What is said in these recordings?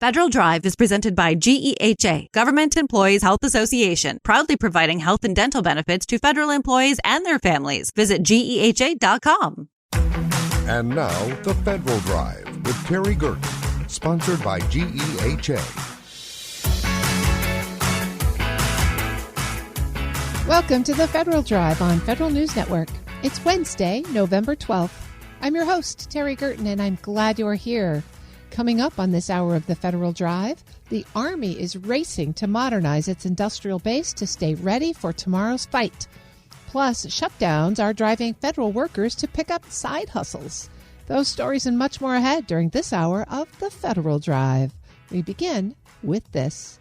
Federal Drive is presented by GEHA, Government Employees Health Association, proudly providing health and dental benefits to federal employees and their families. Visit GEHA.com. And now, the Federal Drive with Terry Gerton, sponsored by GEHA. Welcome to the Federal Drive on Federal News Network. It's Wednesday, November 12th. I'm your host, Terry Gerton, and I'm glad you're here. Coming up on this hour of the Federal Drive, the Army is racing to modernize its industrial base to stay ready for tomorrow's fight. Plus, shutdowns are driving federal workers to pick up side hustles. Those stories and much more ahead during this hour of the Federal Drive. We begin with this.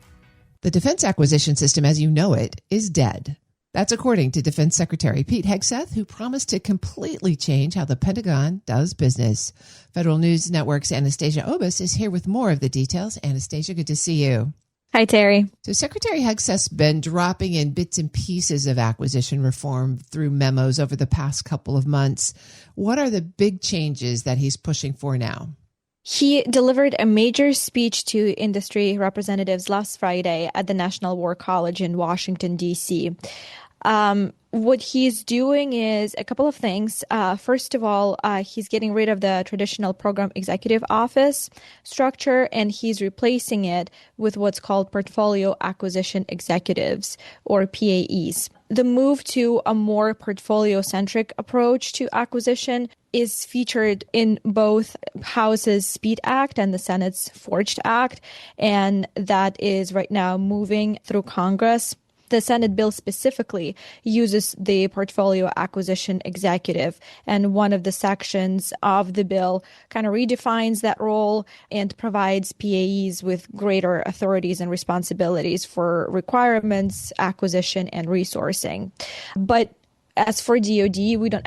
The defense acquisition system, as you know it, is dead. That's according to Defense Secretary Pete Hegseth, who promised to completely change how the Pentagon does business. Federal News Network's Anastasia Obis is here with more of the details. Anastasia, good to see you. Hi, Terry. So Secretary Hegseth's been dropping in bits and pieces of acquisition reform through memos over the past couple of months. What are the big changes that he's pushing for now? He delivered a major speech to industry representatives last Friday at the National War College in Washington, D.C. What he's doing is a couple of things. First of all, he's getting rid of the traditional program executive office structure, and he's replacing it with what's called portfolio acquisition executives, or PAEs. The move to a more portfolio-centric approach to acquisition is featured in both House's SPEED Act and the Senate's Forged Act, and that is right now moving through Congress. The Senate bill specifically uses the portfolio acquisition executive, and one of the sections of the bill kind of redefines that role and provides PAEs with greater authorities and responsibilities for requirements, acquisition, and resourcing. But as for DoD, we don't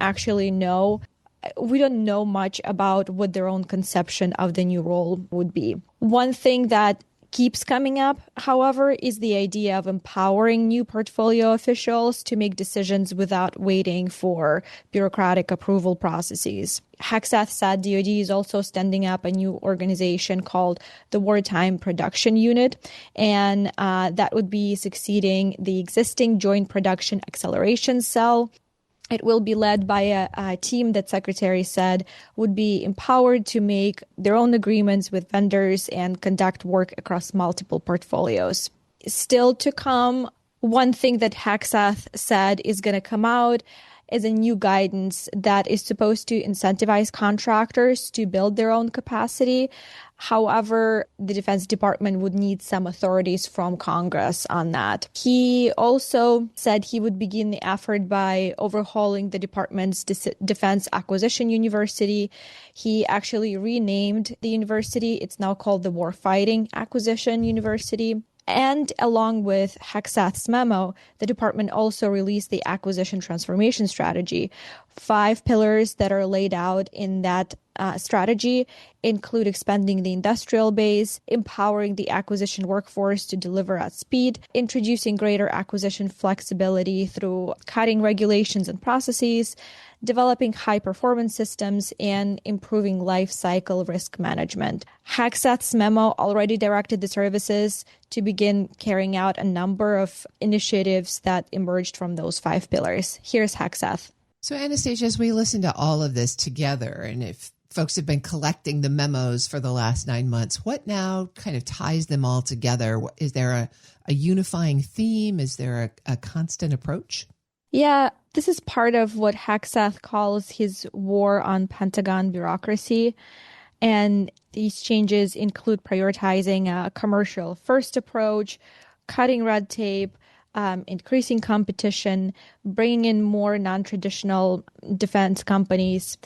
know much about what their own conception of the new role would be. One thing that keeps coming up, however, is the idea of empowering new portfolio officials to make decisions without waiting for bureaucratic approval processes. Hegseth said DoD is also standing up a new organization called the Wartime Production Unit, and that would be succeeding the existing Joint Production Acceleration Cell. It will be led by a team that Secretary said would be empowered to make their own agreements with vendors and conduct work across multiple portfolios. Still to come, one thing that Hegseth said is going to come out is a new guidance that is supposed to incentivize contractors to build their own capacity. However, the Defense Department would need some authorities from Congress on that. He also said he would begin the effort by overhauling the department's Defense Acquisition University. He actually renamed the university. It's now called the Warfighting Acquisition University. And along with Hegseth's memo, the department also released the acquisition transformation strategy. 5 pillars that are laid out in that strategy include expanding the industrial base, empowering the acquisition workforce to deliver at speed, introducing greater acquisition flexibility through cutting regulations and processes, developing high-performance systems, and improving life cycle risk management. Hegseth's memo already directed the services to begin carrying out a number of initiatives that emerged from those 5 pillars. Here's Hegseth. So, Anastasia, as we listen to all of this together, and if folks have been collecting the memos for the last 9 months, what now kind of ties them all together? Is there a unifying theme? Is there a constant approach? Yeah, this is part of what Hegseth calls his war on Pentagon bureaucracy. And these changes include prioritizing a commercial-first approach, cutting red tape, increasing competition, bringing in more non-traditional defense companies.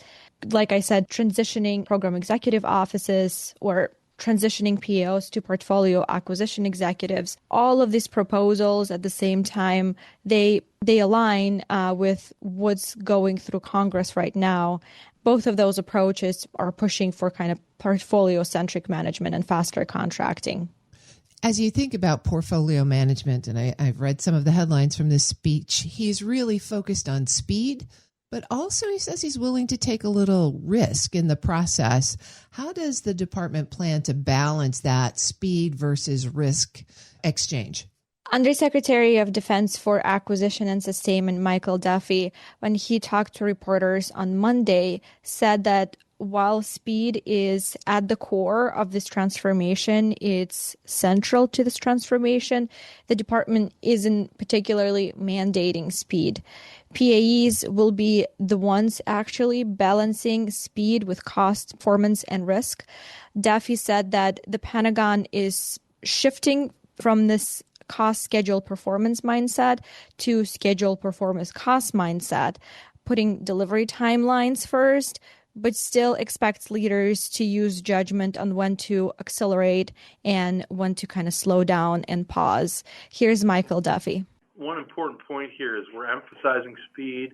Like I said, transitioning program executive offices or transitioning POs to portfolio acquisition executives. All of these proposals at the same time, they align with what's going through Congress right now. Both of those approaches are pushing for kind of portfolio-centric management and faster contracting. As you think about portfolio management, and I've read some of the headlines from this speech, he's really focused on speed, But also he says he's willing to take a little risk in the process. How does the department plan to balance that speed versus risk exchange? Undersecretary of Defense for Acquisition and Sustainment Michael Duffy, when he talked to reporters on Monday, said that while speed is at the core of this transformation, it's central to this transformation, the department isn't particularly mandating speed. PAEs will be the ones actually balancing speed with cost, performance, and risk. Duffy said that the Pentagon is shifting from this cost, schedule, performance mindset to schedule, performance, cost mindset, putting delivery timelines first, but still expects leaders to use judgment on when to accelerate and when to kind of slow down and pause. Here's Michael Duffy. One important point here is we're emphasizing speed,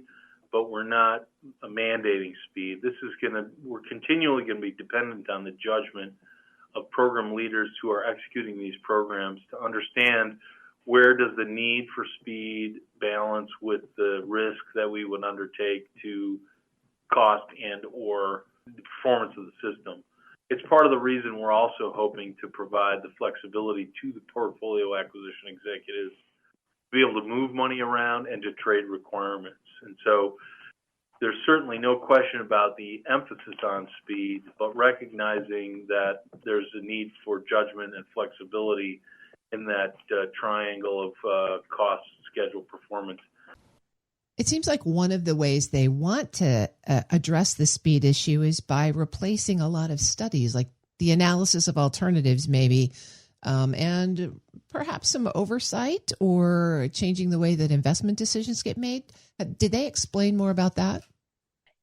but we're not mandating speed. We're continually going to be dependent on the judgment of program leaders who are executing these programs to understand where does the need for speed balance with the risk that we would undertake to cost and or the performance of the system. It's part of the reason we're also hoping to provide the flexibility to the portfolio acquisition executives to be able to move money around and to trade requirements. And so there's certainly no question about the emphasis on speed, but recognizing that there's a need for judgment and flexibility in that triangle of cost, schedule, performance. It seems like one of the ways they want to address the speed issue is by replacing a lot of studies, like the analysis of alternatives maybe, and perhaps some oversight or changing the way that investment decisions get made. Did they explain more about that?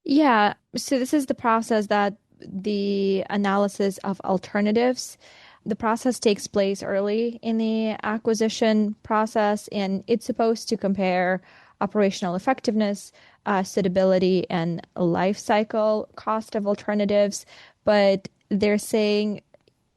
Yeah. So this is the process that the analysis of alternatives, the process takes place early in the acquisition process, and it's supposed to compare operational effectiveness, suitability, and life cycle cost of alternatives. But they're saying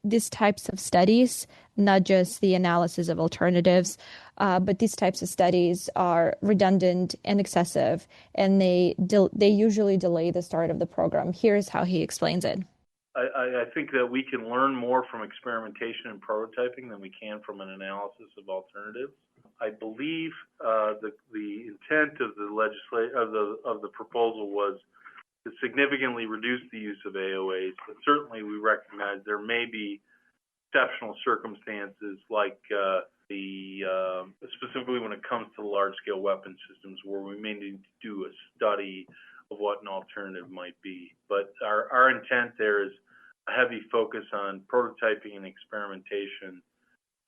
these types of studies, not just the analysis of alternatives, but these types of studies are redundant and excessive, and they usually delay the start of the program. Here's how he explains it. I think that we can learn more from experimentation and prototyping than we can from an analysis of alternatives. I believe the intent of the proposal was to significantly reduce the use of AOAs, but certainly we recognize there may be exceptional circumstances like specifically when it comes to large-scale weapon systems where we may need to do a study of what an alternative might be. But our intent there is a heavy focus on prototyping and experimentation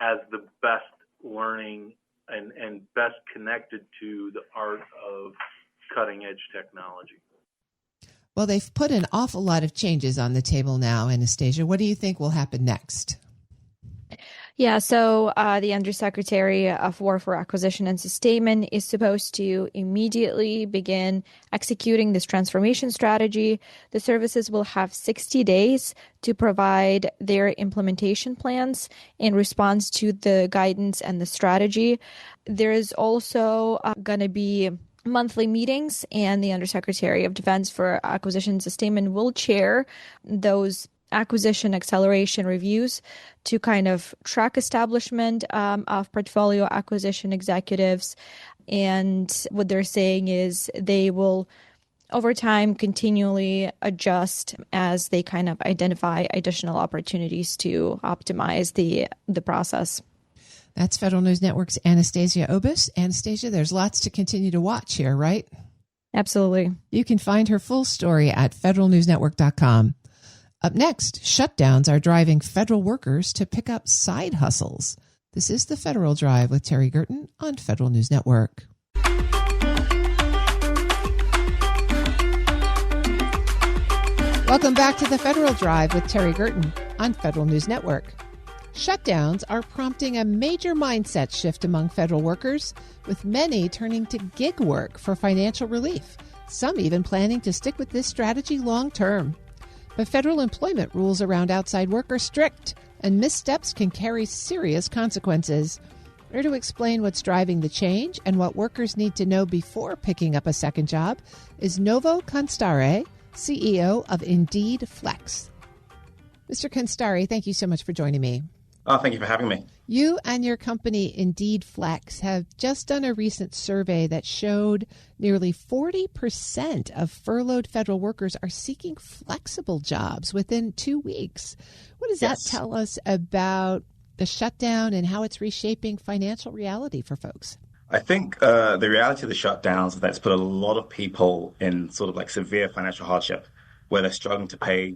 as the best learning and best connected to the art of cutting-edge technology. Well, they've put an awful lot of changes on the table now, Anastasia. What do you think will happen next? Yeah, so the Undersecretary of War for Acquisition and Sustainment is supposed to immediately begin executing this transformation strategy. The services will have 60 days to provide their implementation plans in response to the guidance and the strategy. There is also going to be monthly meetings, and the Undersecretary of Defense for Acquisition and Sustainment will chair those acquisition acceleration reviews to kind of track establishment of portfolio acquisition executives. And what they're saying is they will, over time, continually adjust as they kind of identify additional opportunities to optimize the process. That's Federal News Network's Anastasia Obis. Anastasia, there's lots to continue to watch here, right? Absolutely. You can find her full story at federalnewsnetwork.com. Up next, shutdowns are driving federal workers to pick up side hustles. This is the Federal Drive with Terry Gerton on Federal News Network. Welcome back to the Federal Drive with Terry Gerton on Federal News Network. Shutdowns are prompting a major mindset shift among federal workers, with many turning to gig work for financial relief, some even planning to stick with this strategy long term. But federal employment rules around outside work are strict, and missteps can carry serious consequences. Here to explain what's driving the change and what workers need to know before picking up a second job is Novo Constare, CEO of Indeed Flex. Mr. Constare, thank you so much for joining me. Oh, thank you for having me. You and your company, Indeed Flex, have just done a recent survey that showed nearly 40% of furloughed federal workers are seeking flexible jobs within 2 weeks. What does that tell us about the shutdown and how it's reshaping financial reality for folks? I think the reality of the shutdowns is that it's put a lot of people in sort of like severe financial hardship, where they're struggling to pay,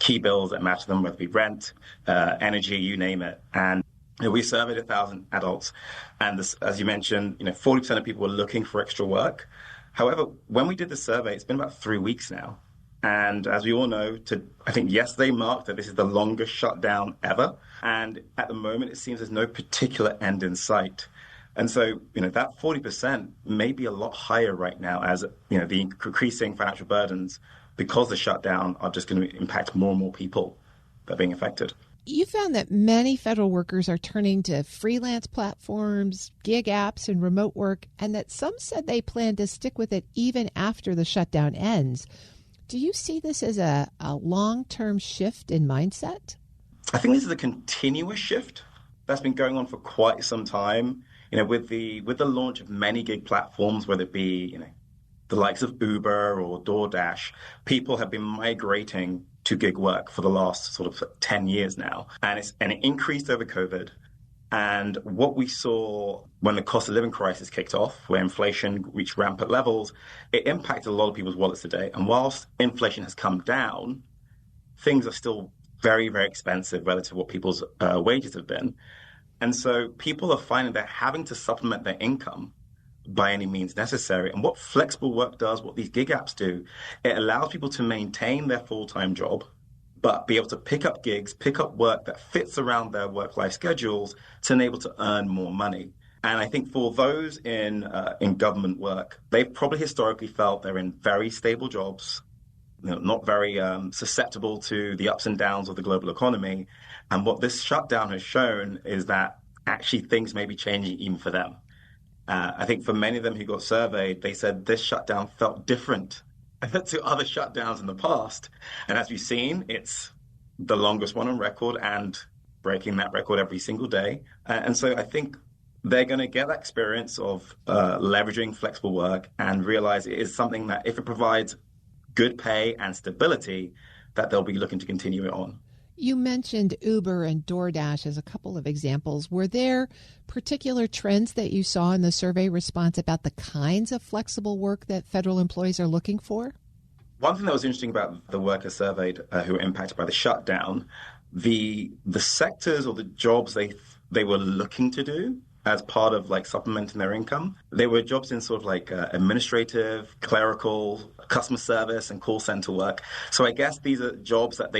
key bills that matter to them, whether it be rent, energy, you name it. And we surveyed 1,000 adults, and this, as you mentioned, 40% of people were looking for extra work. However, when we did the survey, it's been about 3 weeks now. And as we all know, I think yesterday marked that this is the longest shutdown ever. And at the moment, it seems there's no particular end in sight. And so, that 40% may be a lot higher right now as, the increasing financial burdens because the shutdown are just going to impact more and more people that are being affected. You found that many federal workers are turning to freelance platforms, gig apps, and remote work, and that some said they plan to stick with it even after the shutdown ends. Do you see this as a long-term shift in mindset? I think this is a continuous shift that's been going on for quite some time. With the launch of many gig platforms, whether it be the likes of Uber or DoorDash, people have been migrating to gig work for the last sort of 10 years now, and it increased over COVID. And what we saw when the cost of living crisis kicked off, where inflation reached rampant levels, it impacted a lot of people's wallets today. And whilst inflation has come down, things are still very, very expensive relative to what people's wages have been. And so people are finding they're having to supplement their income by any means necessary. And what flexible work does, what these gig apps do, it allows people to maintain their full-time job, but be able to pick up gigs, pick up work that fits around their work-life schedules to enable to earn more money. And I think for those in government work, they've probably historically felt they're in very stable jobs, not very susceptible to the ups and downs of the global economy. And what this shutdown has shown is that actually things may be changing even for them. I think for many of them who got surveyed, they said this shutdown felt different to other shutdowns in the past. And as we've seen, it's the longest one on record and breaking that record every single day. And so I think they're going to get that experience of leveraging flexible work and realize it is something that if it provides good pay and stability, that they'll be looking to continue it on. You mentioned Uber and DoorDash as a couple of examples. Were there particular trends that you saw in the survey response about the kinds of flexible work that federal employees are looking for? One thing that was interesting about the workers surveyed who were impacted by the shutdown, the sectors or the jobs they were looking to do as part of supplementing their income, they were jobs in sort of administrative, clerical, customer service and call center work. So I guess these are jobs that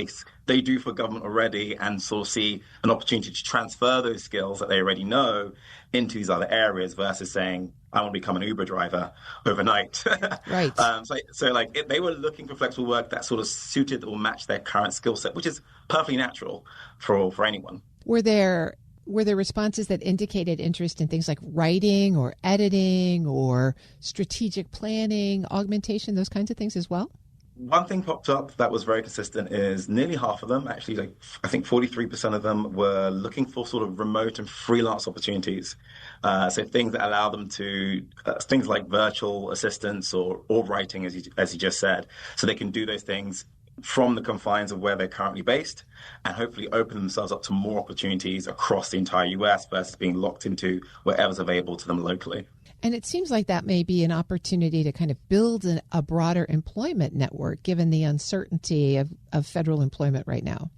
they do for government already and sort of see an opportunity to transfer those skills that they already know into these other areas versus saying, I want to become an Uber driver overnight. Right. They were looking for flexible work that sort of suited or matched their current skill set, which is perfectly natural for anyone. Were there responses that indicated interest in things like writing or editing or strategic planning, augmentation, those kinds of things as well? One thing popped up that was very consistent is nearly half of them, actually, I think 43% of them were looking for sort of remote and freelance opportunities. So things that allow them to, things like virtual assistants or writing, as you just said, so they can do those things from the confines of where they're currently based and hopefully open themselves up to more opportunities across the entire US versus being locked into whatever's available to them locally. And it seems like that may be an opportunity to kind of build a broader employment network given the uncertainty of federal employment right now.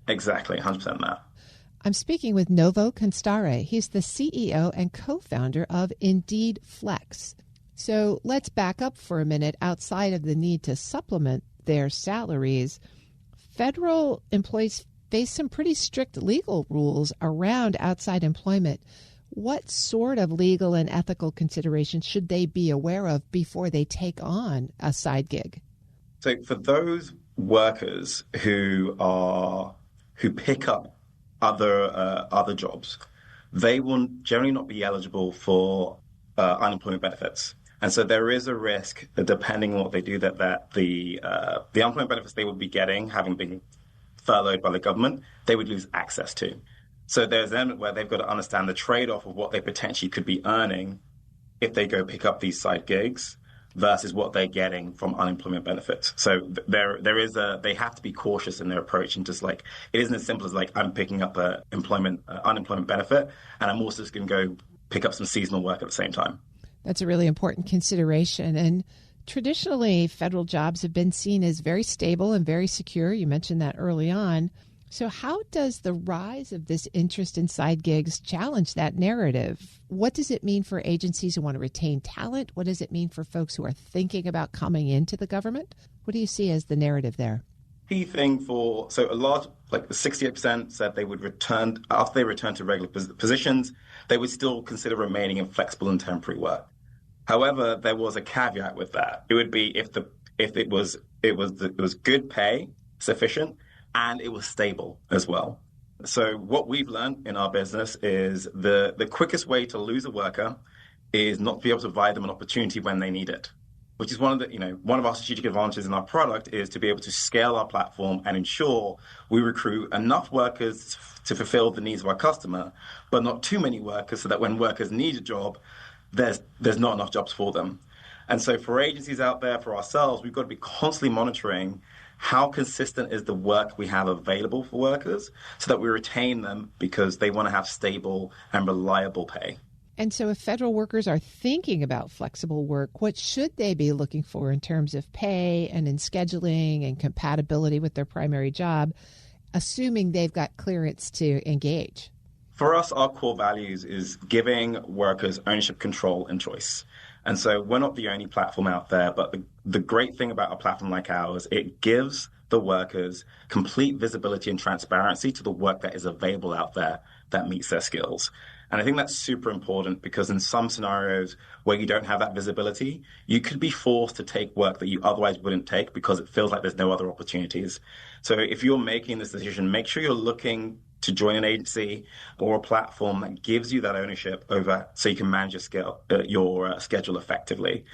Exactly, 100% that. I'm speaking with Novo Constare. He's the CEO and co-founder of Indeed Flex. So let's back up for a minute. Outside of the need to supplement their salaries, federal employees face some pretty strict legal rules around outside employment. What sort of legal and ethical considerations should they be aware of before they take on a side gig? So for those workers who pick up other jobs, they will generally not be eligible for unemployment benefits. And so there is a risk that depending on what they do, that the unemployment benefits they would be getting, having been furloughed by the government, they would lose access to. So there's an element where they've got to understand the trade-off of what they potentially could be earning if they go pick up these side gigs versus what they're getting from unemployment benefits. So they have to be cautious in their approach, and just like, it isn't as simple as like, I'm picking up a unemployment benefit and I'm also just going to go pick up some seasonal work at the same time. That's a really important consideration. And traditionally, federal jobs have been seen as very stable and very secure. You mentioned that early on. So how does the rise of this interest in side gigs challenge that narrative? What does it mean for agencies who want to retain talent? What does it mean for folks who are thinking about coming into the government? What do you see as the narrative there? Key thing so a large, like 68% said they would return, after they return to regular positions, they would still consider remaining in flexible and temporary work. However, there was a caveat with that. It would be if it was good pay, sufficient, and it was stable as well. So what we've learned in our business is the quickest way to lose a worker is not to be able to provide them an opportunity when they need it, which is one of our strategic advantages in our product is to be able to scale our platform and ensure we recruit enough workers to fulfill the needs of our customer, but not too many workers so that when workers need a job, there's not enough jobs for them. And so for agencies out there, for ourselves, we've got to be constantly monitoring how consistent is the work we have available for workers so that we retain them because they want to have stable and reliable pay. And so if federal workers are thinking about flexible work, what should they be looking for in terms of pay and in scheduling and compatibility with their primary job, assuming they've got clearance to engage? For us, our core values is giving workers ownership, control, and choice. And so we're not the only platform out there, but the great thing about a platform like ours, it gives the workers complete visibility and transparency to the work that is available out there that meets their skills. And I think that's super important because in some scenarios where you don't have that visibility, you could be forced to take work that you otherwise wouldn't take because it feels like there's no other opportunities. So if you're making this decision, make sure you're looking to join an agency or a platform that gives you that ownership over so you can manage your schedule effectively.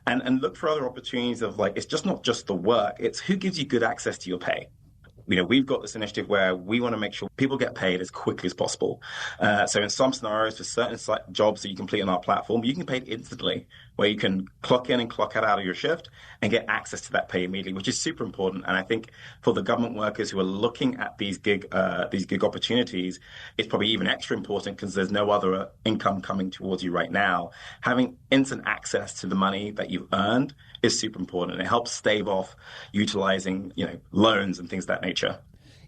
And look for other opportunities of like, it's just not just the work, it's who gives you good access to your pay. We've got this initiative where we want to make sure people get paid as quickly as possible. So in some scenarios, for certain jobs that you complete on our platform, you can get paid instantly, where you can clock in and clock out of your shift and get access to that pay immediately, which is super important. And I think for the government workers who are looking at these gig opportunities, it's probably even extra important because there's no other income coming towards you right now. Having instant access to the money that you've earned is super important. It helps stave off utilizing, loans and things of that nature.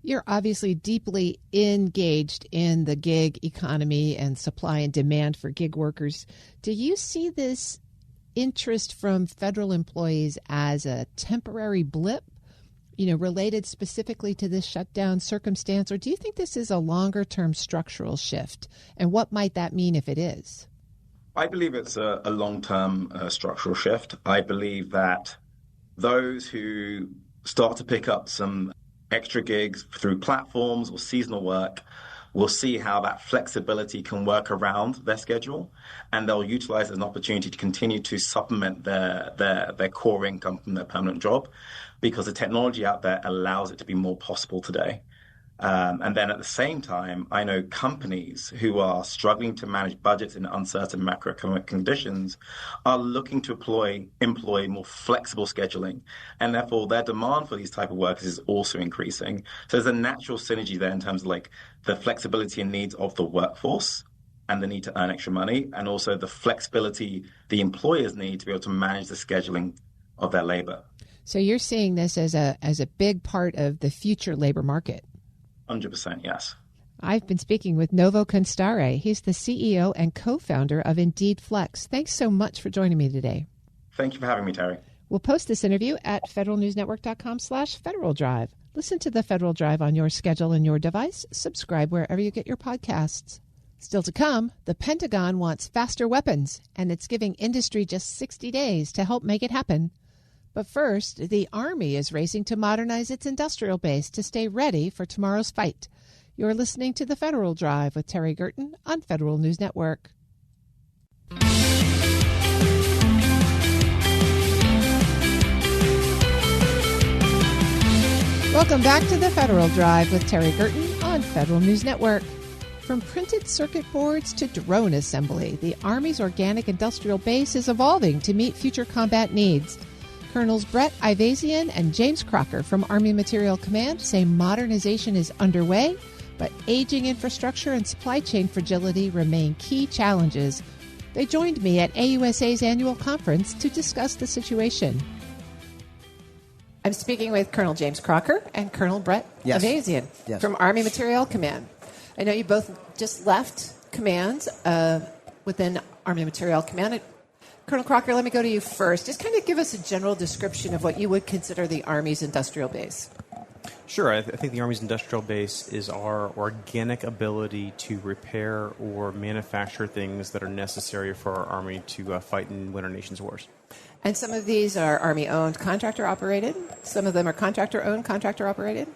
You're obviously deeply engaged in the gig economy and supply and demand for gig workers. Do you see this interest from federal employees as a temporary blip, related specifically to this shutdown circumstance? Or do you think this is a longer-term structural shift? And what might that mean if it is? I believe it's a long-term structural shift. I believe that those who start to pick up some extra gigs through platforms or seasonal work will see how that flexibility can work around their schedule, and they'll utilize it as an opportunity to continue to supplement their core income from their permanent job because the technology out there allows it to be more possible today. And then at the same time, I know companies who are struggling to manage budgets in uncertain macroeconomic conditions are looking to employ more flexible scheduling. And therefore, their demand for these type of workers is also increasing. So there's a natural synergy there in terms of like the flexibility and needs of the workforce and the need to earn extra money, and also the flexibility the employers need to be able to manage the scheduling of their labor. So you're seeing this as a big part of the future labor market. 100%, yes. I've been speaking with Novo Constare. He's the CEO and co-founder of Indeed Flex. Thanks so much for joining me today. Thank you for having me, Terry. We'll post this interview at federalnewsnetwork.com/Federal Drive. Listen to the Federal Drive on your schedule and your device. Subscribe wherever you get your podcasts. Still to come, the Pentagon wants faster weapons, and it's giving industry just 60 days to help make it happen. But first, the Army is racing to modernize its industrial base to stay ready for tomorrow's fight. You're listening to The Federal Drive with Terry Gerton on Federal News Network. Welcome back to The Federal Drive with Terry Gerton on Federal News Network. From printed circuit boards to drone assembly, the Army's organic industrial base is evolving to meet future combat needs. Colonels Brett Ivasian and James Crocker from Army Materiel Command say modernization is underway, but aging infrastructure and supply chain fragility remain key challenges. They joined me at AUSA's annual conference to discuss the situation. I'm speaking with Colonel James Crocker and Colonel Brett Ivasian from Army Materiel Command. I know you both just left command within Army Materiel Command. Colonel Crocker, let me go to you first. Just kind of give us a general description of what you would consider the Army's industrial base. Sure. I think the Army's industrial base is our organic ability to repair or manufacture things that are necessary for our Army to fight and win our nation's wars. And some of these are Army-owned, contractor-operated. Some of them are contractor-owned, contractor-operated.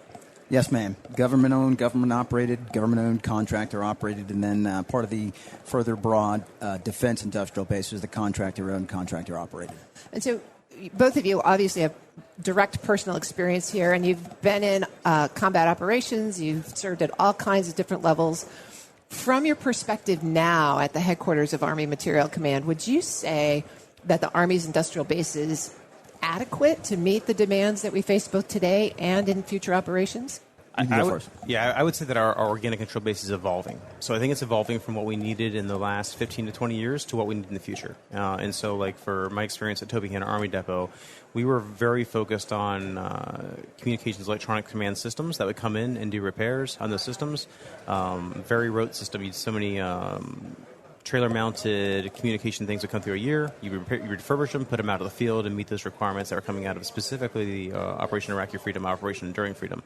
Yes, ma'am. Government-owned, government-operated, government-owned, contractor-operated, and then part of the further broad defense industrial base is the contractor-owned, contractor-operated. And so both of you obviously have direct personal experience here, and you've been in combat operations. You've served at all kinds of different levels. From your perspective now at the headquarters of Army Materiel Command, would you say that the Army's industrial base is adequate to meet the demands that we face both today and in future operations? I would say that our organic control base is evolving. So I think it's evolving from what we needed in the last 15 to 20 years to what we need in the future. And so, like, for my experience at Tobyhanna Army Depot, we were very focused on communications electronic command systems that would come in and do repairs on those systems. Very rote system. You had so many trailer-mounted communication things would come through a year. You refurbish them, put them out of the field, and meet those requirements that are coming out of specifically the Operation Iraqi Freedom, Operation Enduring Freedom.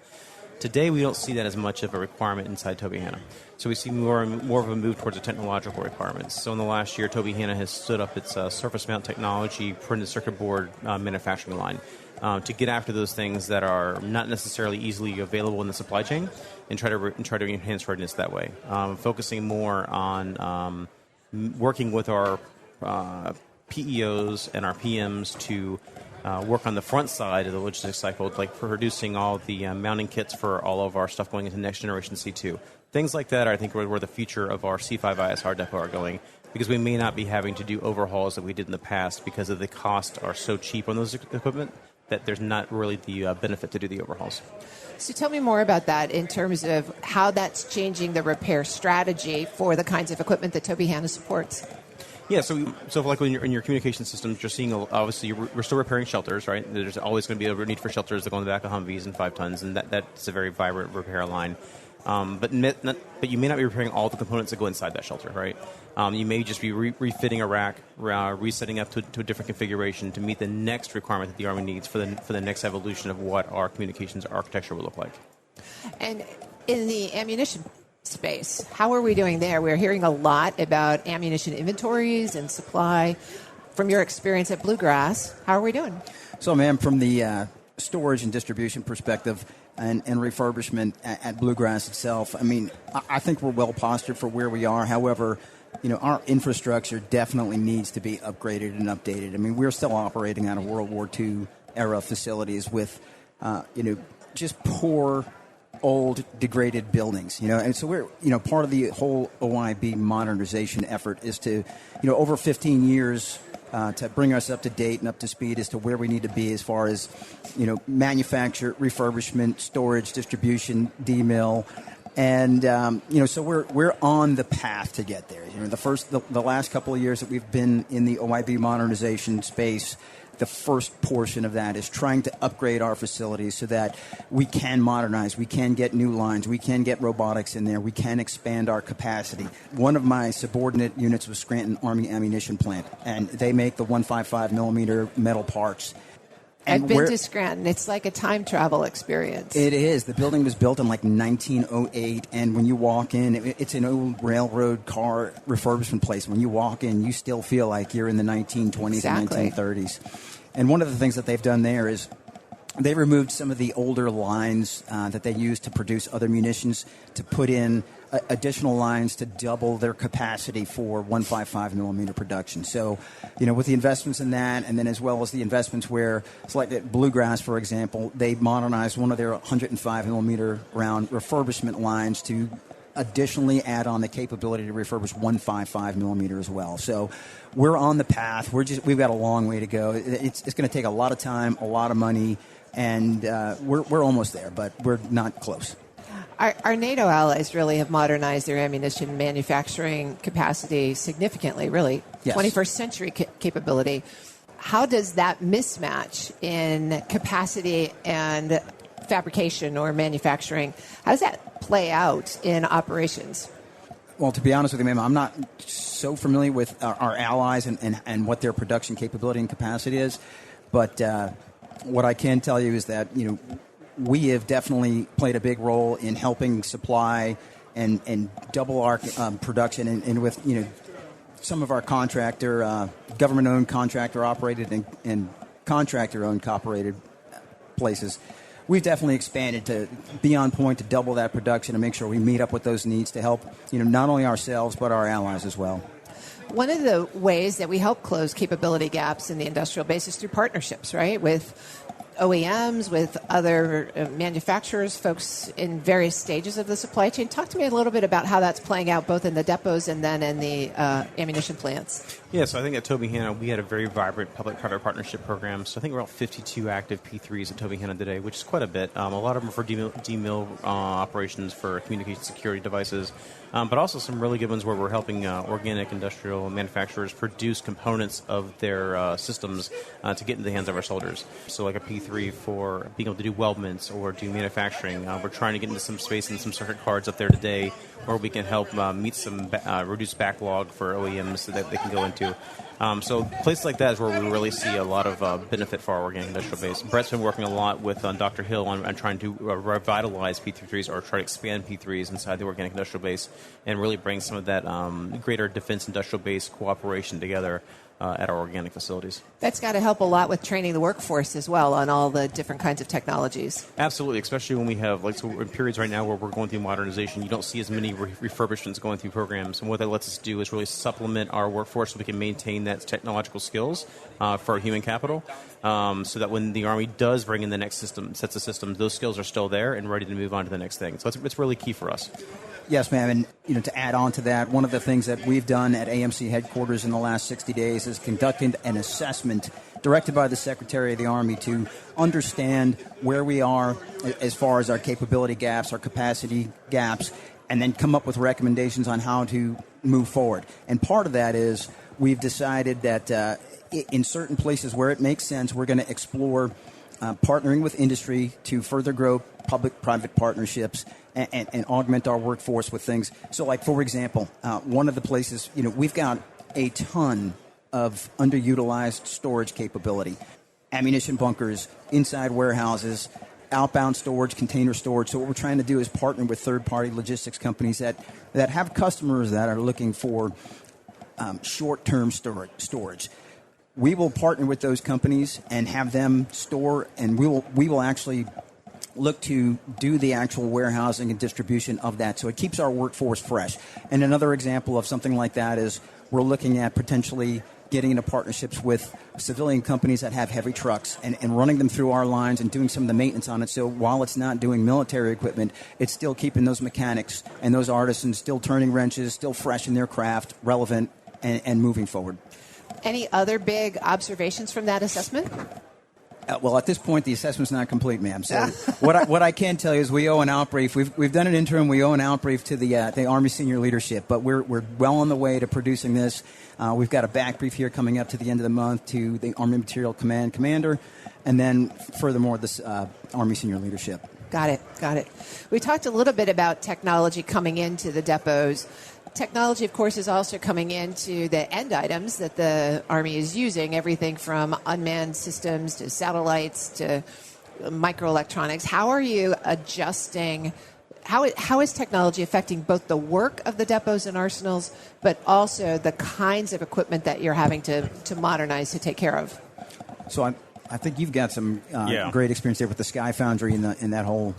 Today, we don't see that as much of a requirement inside Tobyhanna. So we see more of a move towards the technological requirements. So in the last year, Tobyhanna has stood up its surface mount technology printed circuit board manufacturing line to get after those things that are not necessarily easily available in the supply chain and try to enhance readiness that way. Focusing more on working with our PEOs and our PMs to work on the front side of the logistics cycle, like producing all the mounting kits for all of our stuff going into next generation C2. Things like that, I think, where the future of our C5 ISR depot are going, because we may not be having to do overhauls that we did in the past because of the costs are so cheap on those equipment that there's not really the benefit to do the overhauls. So tell me more about that in terms of how that's changing the repair strategy for the kinds of equipment that Tobyhanna supports. Yeah, so like when you're in your communication systems, you're seeing, obviously, we're still repairing shelters, right? There's always going to be a need for shelters that go in the back of Humvees and 5 tons, and that's a very vibrant repair line. But you may not be repairing all the components that go inside that shelter, right? You may just be refitting a rack, resetting up to a different configuration to meet the next requirement that the Army needs for the next evolution of what our communications architecture will look like. And in the ammunition space, how are we doing there? We're hearing a lot about ammunition inventories and supply. From your experience at Bluegrass, how are we doing? So, ma'am, from the storage and distribution perspective and refurbishment at Bluegrass itself, I mean, I think we're well postured for where we are. However, our infrastructure definitely needs to be upgraded and updated. I mean, we're still operating out of World War II era facilities with, just poor, old, degraded buildings, and so we're, part of the whole OIB modernization effort is to, over 15 years, to bring us up to date and up to speed as to where we need to be as far as, manufacture, refurbishment, storage, distribution, D-mill. And, so we're on the path to get there. The last couple of years that we've been in the OIB modernization space, the first portion of that is trying to upgrade our facilities so that we can modernize, we can get new lines, we can get robotics in there, we can expand our capacity. One of my subordinate units was Scranton Army Ammunition Plant, and they make the 155 millimeter metal parts. I've been to Scranton. It's like a time travel experience. It is. The building was built in like 1908, and when you walk in, it's an old railroad car refurbishment place. When you walk in, you still feel like you're in the 1920s and 1930s. And one of the things that they've done there is they removed some of the older lines that they used to produce other munitions to put in additional lines to double their capacity for 155 millimeter production. So, with the investments in that, and then as well as the investments where it's like at Bluegrass, for example, they modernized one of their 105 millimeter round refurbishment lines to additionally add on the capability to refurbish 155 millimeter as well. So we're on the path. We've got a long way to go. It's going to take a lot of time, a lot of money, and we're almost there, but we're not close. Our NATO allies really have modernized their ammunition manufacturing capacity significantly, really. Yes. 21st century capability. How does that mismatch in capacity and fabrication or manufacturing, how does that play out in operations? Well, to be honest with you, ma'am, I'm not so familiar with our allies and what their production capability and capacity is. But what I can tell you is that, we have definitely played a big role in helping supply and double our production and with, some of our contractor, government-owned contractor-operated and contractor-owned operated places. We've definitely expanded to be on point to double that production and make sure we meet up with those needs to help, not only ourselves but our allies as well. One of the ways that we help close capability gaps in the industrial base is through partnerships, right? With OEMs, with other manufacturers, folks in various stages of the supply chain. Talk to me a little bit about how that's playing out both in the depots and then in the ammunition plants. Yeah, so I think at Toby Hanna, we had a very vibrant public-private partnership program. So I think we're about 52 active P3s at Toby Hanna today, which is quite a bit. A lot of them are for DMIL operations for communication security devices, but also some really good ones where we're helping organic industrial manufacturers produce components of their systems to get into the hands of our soldiers. So like a P3 for being able to do weldments or do manufacturing. We're trying to get into some space and some circuit cards up there today where we can help meet some reduced backlog for OEMs so that they can go into. So places like that is where we really see a lot of benefit for our organic industrial base. Brett's been working a lot with Dr. Hill on trying to revitalize P3s or try to expand P3s inside the organic industrial base and really bring some of that greater defense industrial base cooperation together at our organic facilities. That's got to help a lot with training the workforce as well on all the different kinds of technologies. Absolutely, especially when we have, so in periods right now where we're going through modernization, you don't see as many refurbishments going through programs. And what that lets us do is really supplement our workforce so we can maintain that technological skills for our human capital so that when the Army does bring in the next sets of systems, those skills are still there and ready to move on to the next thing. So it's really key for us. Yes, ma'am. And, to add on to that, one of the things that we've done at AMC headquarters in the last 60 days is conducting an assessment directed by the Secretary of the Army to understand where we are as far as our capability gaps, our capacity gaps, and then come up with recommendations on how to move forward. And part of that is we've decided that in certain places where it makes sense, we're going to explore partnering with industry to further grow public-private partnerships and augment our workforce with things. So, like, for example, one of the places, we've got a ton of underutilized storage capability. Ammunition bunkers, inside warehouses, outbound storage, container storage. So what we're trying to do is partner with third-party logistics companies that have customers that are looking for short-term storage. We will partner with those companies and have them store, and we will actually look to do the actual warehousing and distribution of that. So it keeps our workforce fresh. And another example of something like that is we're looking at potentially getting into partnerships with civilian companies that have heavy trucks and running them through our lines and doing some of the maintenance on it. So while it's not doing military equipment, it's still keeping those mechanics and those artisans still turning wrenches, still fresh in their craft, relevant, and moving forward. Any other big observations from that assessment? Well, at this point, the assessment's not complete, ma'am. So what I can tell you is we owe an outbrief. We've done an interim. We owe an outbrief to the Army senior leadership, but we're well on the way to producing this. We've got a back brief here coming up to the end of the month to the Army Material Command Commander, and then furthermore, this Army senior leadership. Got it. We talked a little bit about technology coming into the depots. Technology, of course, is also coming into the end items that the Army is using, everything from unmanned systems to satellites to microelectronics. How are you adjusting? How is technology affecting both the work of the depots and arsenals, but also the kinds of equipment that you're having to modernize to take care of? So I think you've got some great experience there with the Sky Foundry in that whole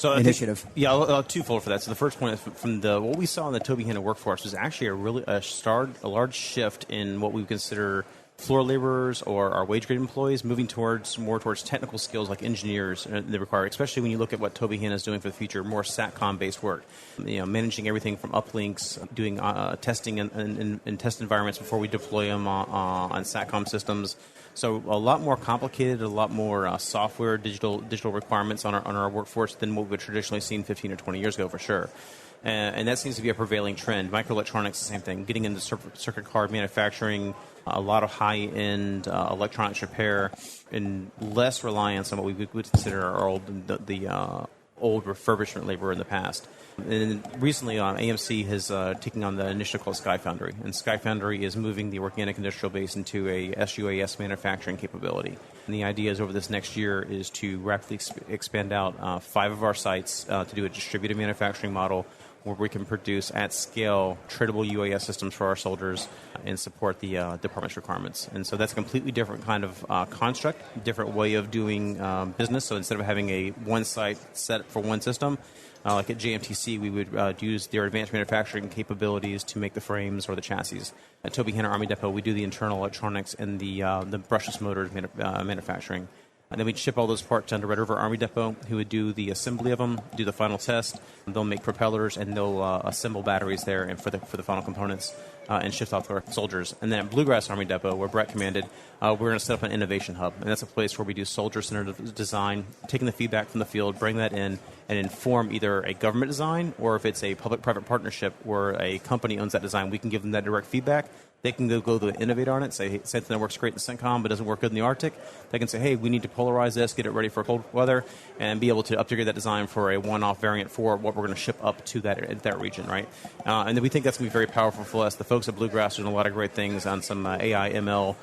initiative. Twofold for that. So the first point is from what we saw in the Toby Hanna workforce was actually a large shift in what we consider floor laborers or our wage grade employees moving more towards technical skills like engineers they require, especially when you look at what Toby Hanna is doing for the future, more SATCOM-based work, managing everything from uplinks, doing testing in test environments before we deploy them on SATCOM systems. So a lot more complicated, a lot more software, digital requirements on our workforce than what we've traditionally seen 15 or 20 years ago for sure. And that seems to be a prevailing trend. Microelectronics, the same thing. Getting into circuit card manufacturing, a lot of high-end electronics repair, and less reliance on what we would consider our old refurbishment labor in the past. And recently, AMC has taken on the initiative called Sky Foundry, and Sky Foundry is moving the organic industrial base into a SUAS manufacturing capability. And the idea is over this next year is to rapidly expand out 5 of our sites to do a distributed manufacturing model where we can produce at scale tradable UAS systems for our soldiers and support the department's requirements. And so that's a completely different kind of construct, different way of doing business. So instead of having a one site set for one system, like at JMTC, we would use their advanced manufacturing capabilities to make the frames or the chassis. At Toby Hanna Army Depot, we do the internal electronics and the brushless motors manufacturing. And then we'd ship all those parts down to Red River Army Depot, who would do the assembly of them, do the final test. They'll make propellers, and they'll assemble batteries there and for the final components and shift off to our soldiers. And then at Bluegrass Army Depot, where Brett commanded, we're going to set up an innovation hub. And that's a place where we do soldier-centered design, taking the feedback from the field, bring that in, and inform either a government design, or if it's a public-private partnership where a company owns that design, we can give them that direct feedback. They can go to innovate on it, say, hey, something that works great in CENTCOM but doesn't work good in the Arctic. They can say, hey, we need to polarize this, get it ready for cold weather, and be able to upgrade that design for a one-off variant for what we're going to ship up to that region, right? And then we think that's going to be very powerful for us. The folks at Bluegrass are doing a lot of great things on some AI, ML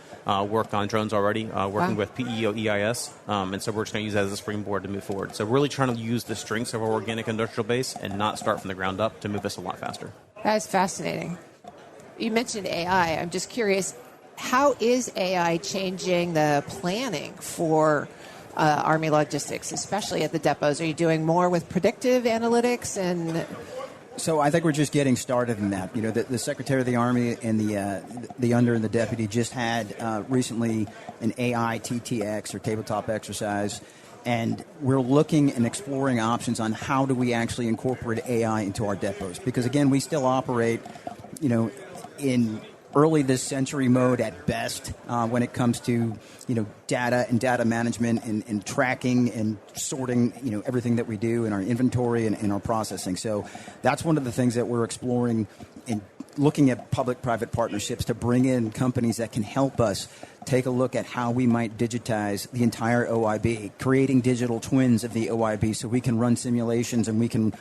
work on drones already, working with PEO EIS. And so we're just going to use that as a springboard to move forward. So really trying to use the strengths of our organic industrial base and not start from the ground up to move us a lot faster. That's fascinating. You mentioned AI. I'm just curious, how is AI changing the planning for Army logistics, especially at the depots? Are you doing more with predictive analytics? And so I think we're just getting started in that. The Secretary of the Army and the Under and the Deputy just had recently an AI TTX or tabletop exercise. And we're looking and exploring options on how do we actually incorporate AI into our depots. Because, again, we still operate, in early this century mode at best when it comes to data and data management and tracking and sorting everything that we do in our inventory and in our processing. So that's one of the things that we're exploring in looking at public-private partnerships to bring in companies that can help us take a look at how we might digitize the entire OIB, creating digital twins of the OIB so we can run simulations and we can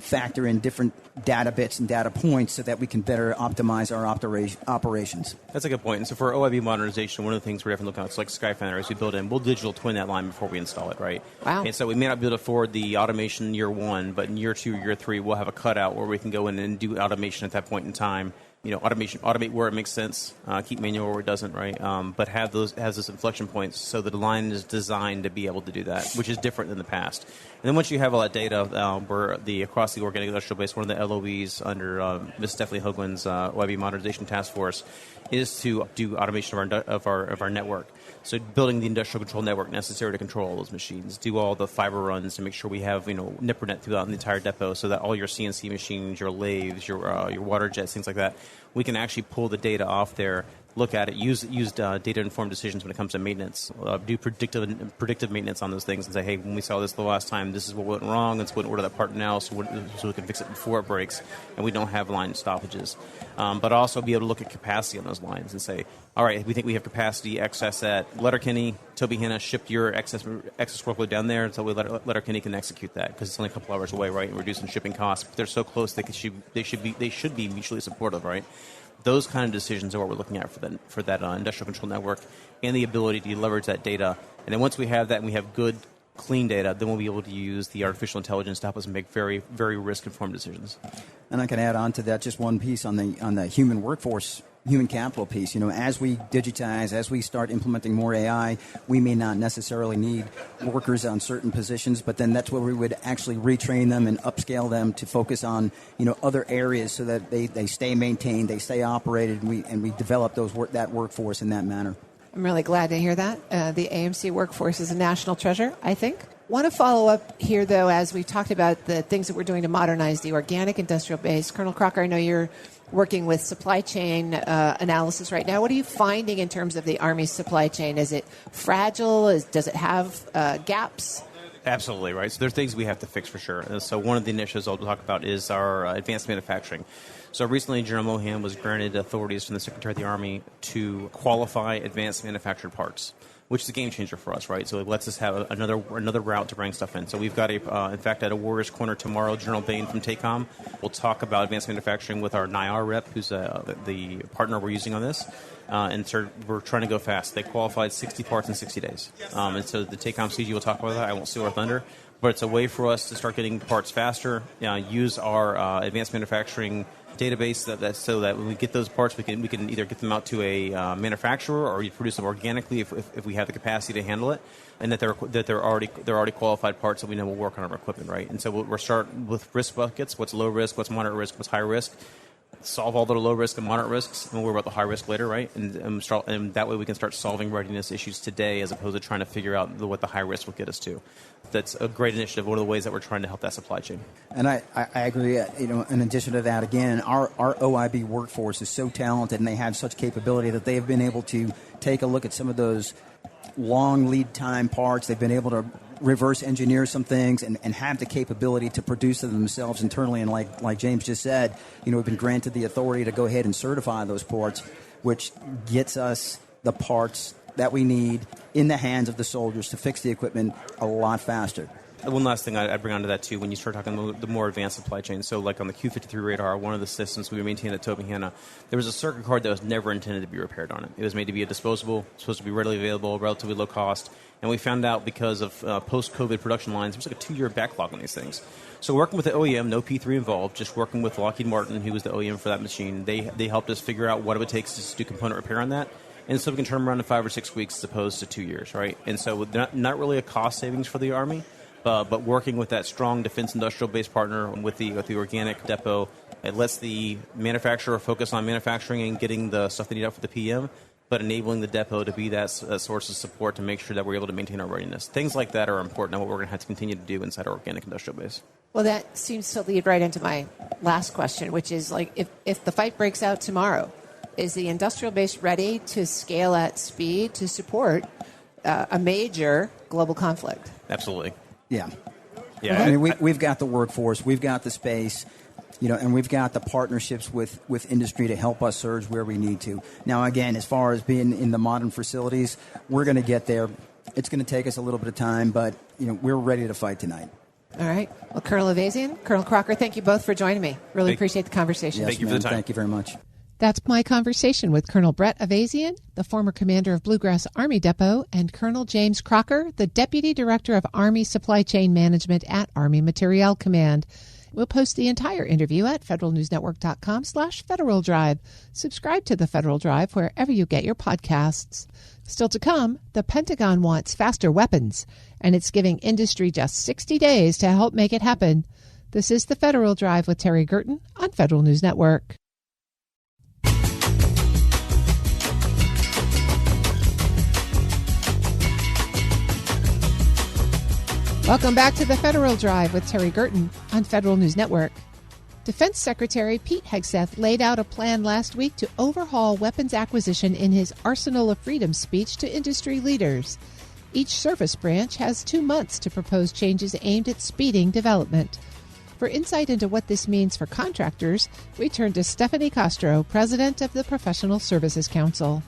factor in different data bits and data points so that we can better optimize our operations. That's a good point. And so for OIB modernization, one of the things we're having to look at is like Sky Foundry. As we build in, we'll digital twin that line before we install it, right? Wow. And so we may not be able to afford the automation in year 1, but in year 2, year 3, we'll have a cutout where we can go in and do automation at that point in time. Automate where it makes sense, keep manual where it doesn't, right? But has those inflection points so that the line is designed to be able to do that, which is different than the past. And then once you have all that data, we're across the organic industrial base, one of the LOEs under Ms. Stephanie Hoagland's OIB Modernization Task Force is to do automation of our network. So building the industrial control network necessary to control all those machines, do all the fiber runs to make sure we have NIPRNet throughout the entire depot, so that all your CNC machines, your lathes, your water jets, things like that, we can actually pull the data off there, look at it, use data-informed decisions when it comes to maintenance, do predictive maintenance on those things, and say, hey, when we saw this the last time, this is what went wrong. Let's go and order that part now so we can fix it before it breaks, and we don't have line stoppages. But also be able to look at capacity on those lines and say, all right, we think we have capacity excess at Letterkenny. Toby Hanna, shipped your excess workload down there, so Letterkenny can execute that because it's only a couple hours away, right? And reducing shipping costs. But they're so close they should be mutually supportive, right? Those kind of decisions are what we're looking at for that industrial control network and the ability to leverage that data. And then once we have that and we have good, clean data, then we'll be able to use the artificial intelligence to help us make very, very risk-informed decisions. And I can add on to that just one piece on the human workforce human capital piece. As we digitize, as we start implementing more AI, we may not necessarily need workers on certain positions, but then that's where we would actually retrain them and upscale them to focus on, other areas so that they stay maintained, they stay operated, and we develop that workforce in that manner. I'm really glad to hear that. The AMC workforce is a national treasure, I think. Want to follow up here, though, as we've talked about the things that we're doing to modernize the organic industrial base. Colonel Crocker, I know you're working with supply chain analysis right now. What are you finding in terms of the Army's supply chain? Is it fragile? Does it have gaps? Absolutely, right. So there are things we have to fix for sure. And so one of the initiatives I'll talk about is our advanced manufacturing. So recently, General Mohan was granted authorities from the Secretary of the Army to qualify advanced manufactured parts, which is a game changer for us, right? So it lets us have another route to bring stuff in. So we've got in fact, at a Warriors Corner tomorrow, General Bain from TACOM will talk about advanced manufacturing with our NIAR rep, who's the partner we're using on this. And so we're trying to go fast. They qualified 60 parts in 60 days. And so the TACOM CG will talk about that. I won't steal our thunder. But it's a way for us to start getting parts faster, use our advanced manufacturing database so that when we get those parts, we can either get them out to a manufacturer or you produce them organically if we have the capacity to handle it, and that they're already qualified parts that we know will work on our equipment, right? And so we'll start with risk buckets: what's low risk, what's moderate risk, what's high risk. Solve all the low risk and moderate risks, and we'll worry about the high risk later, right? And that way we can start solving readiness issues today, as opposed to trying to figure out what the high risk will get us to. That's a great initiative. One of the ways that we're trying to help that supply chain. And I agree. In addition to that, again, our OIB workforce is so talented, and they have such capability that they have been able to take a look at some of those long lead time parts. They've been able to reverse engineer some things and have the capability to produce them themselves internally. And like James just said, we've been granted the authority to go ahead and certify those parts, which gets us the parts that we need in the hands of the soldiers to fix the equipment a lot faster. One last thing I bring onto that, too, when you start talking the more advanced supply chain. So like on the Q-53 radar, one of the systems we maintained at Tobyhanna, there was a circuit card that was never intended to be repaired on it. It was made to be a disposable, supposed to be readily available, relatively low cost. And we found out because of post-COVID production lines, there was like a 2-year backlog on these things. So working with the OEM, no P3 involved, just working with Lockheed Martin, who was the OEM for that machine, they helped us figure out what it would take to do component repair on that. And so we can turn them around in 5 or 6 weeks as opposed to 2 years, right? And so not really a cost savings for the Army, but working with that strong defense industrial base partner with the organic depot, it lets the manufacturer focus on manufacturing and getting the stuff they need out for the PM, but enabling the depot to be that source of support to make sure that we're able to maintain our readiness. Things like that are important and what we're going to have to continue to do inside our organic industrial base. Well, that seems to lead right into my last question, which is like if the fight breaks out tomorrow, is the industrial base ready to scale at speed to support a major global conflict? Absolutely. Yeah. I mean, we've got the workforce, we've got the space, and we've got the partnerships with industry to help us surge where we need to. Now, again, as far as being in the modern facilities, we're going to get there. It's going to take us a little bit of time, but we're ready to fight tonight. All right. Well, Colonel Avazian, Colonel Crocker, thank you both for joining me. Really appreciate the conversation. Yes, thank you for the time. Thank you very much. That's my conversation with Colonel Brett Avazian, the former commander of Bluegrass Army Depot, and Colonel James Crocker, the Deputy Director of Army Supply Chain Management at Army Materiel Command. We'll post the entire interview at federalnewsnetwork.com/Federal Drive. Subscribe to the Federal Drive wherever you get your podcasts. Still to come, the Pentagon wants faster weapons, and it's giving industry just 60 days to help make it happen. This is the Federal Drive with Terry Gerton on Federal News Network. Welcome back to the Federal Drive with Terry Gerton on Federal News Network. Defense Secretary Pete Hegseth laid out a plan last week to overhaul weapons acquisition in his Arsenal of Freedom speech to industry leaders. Each service branch has 2 months to propose changes aimed at speeding development. For insight into what this means for contractors, we turn to Stephanie Castro, president of the Professional Services Council.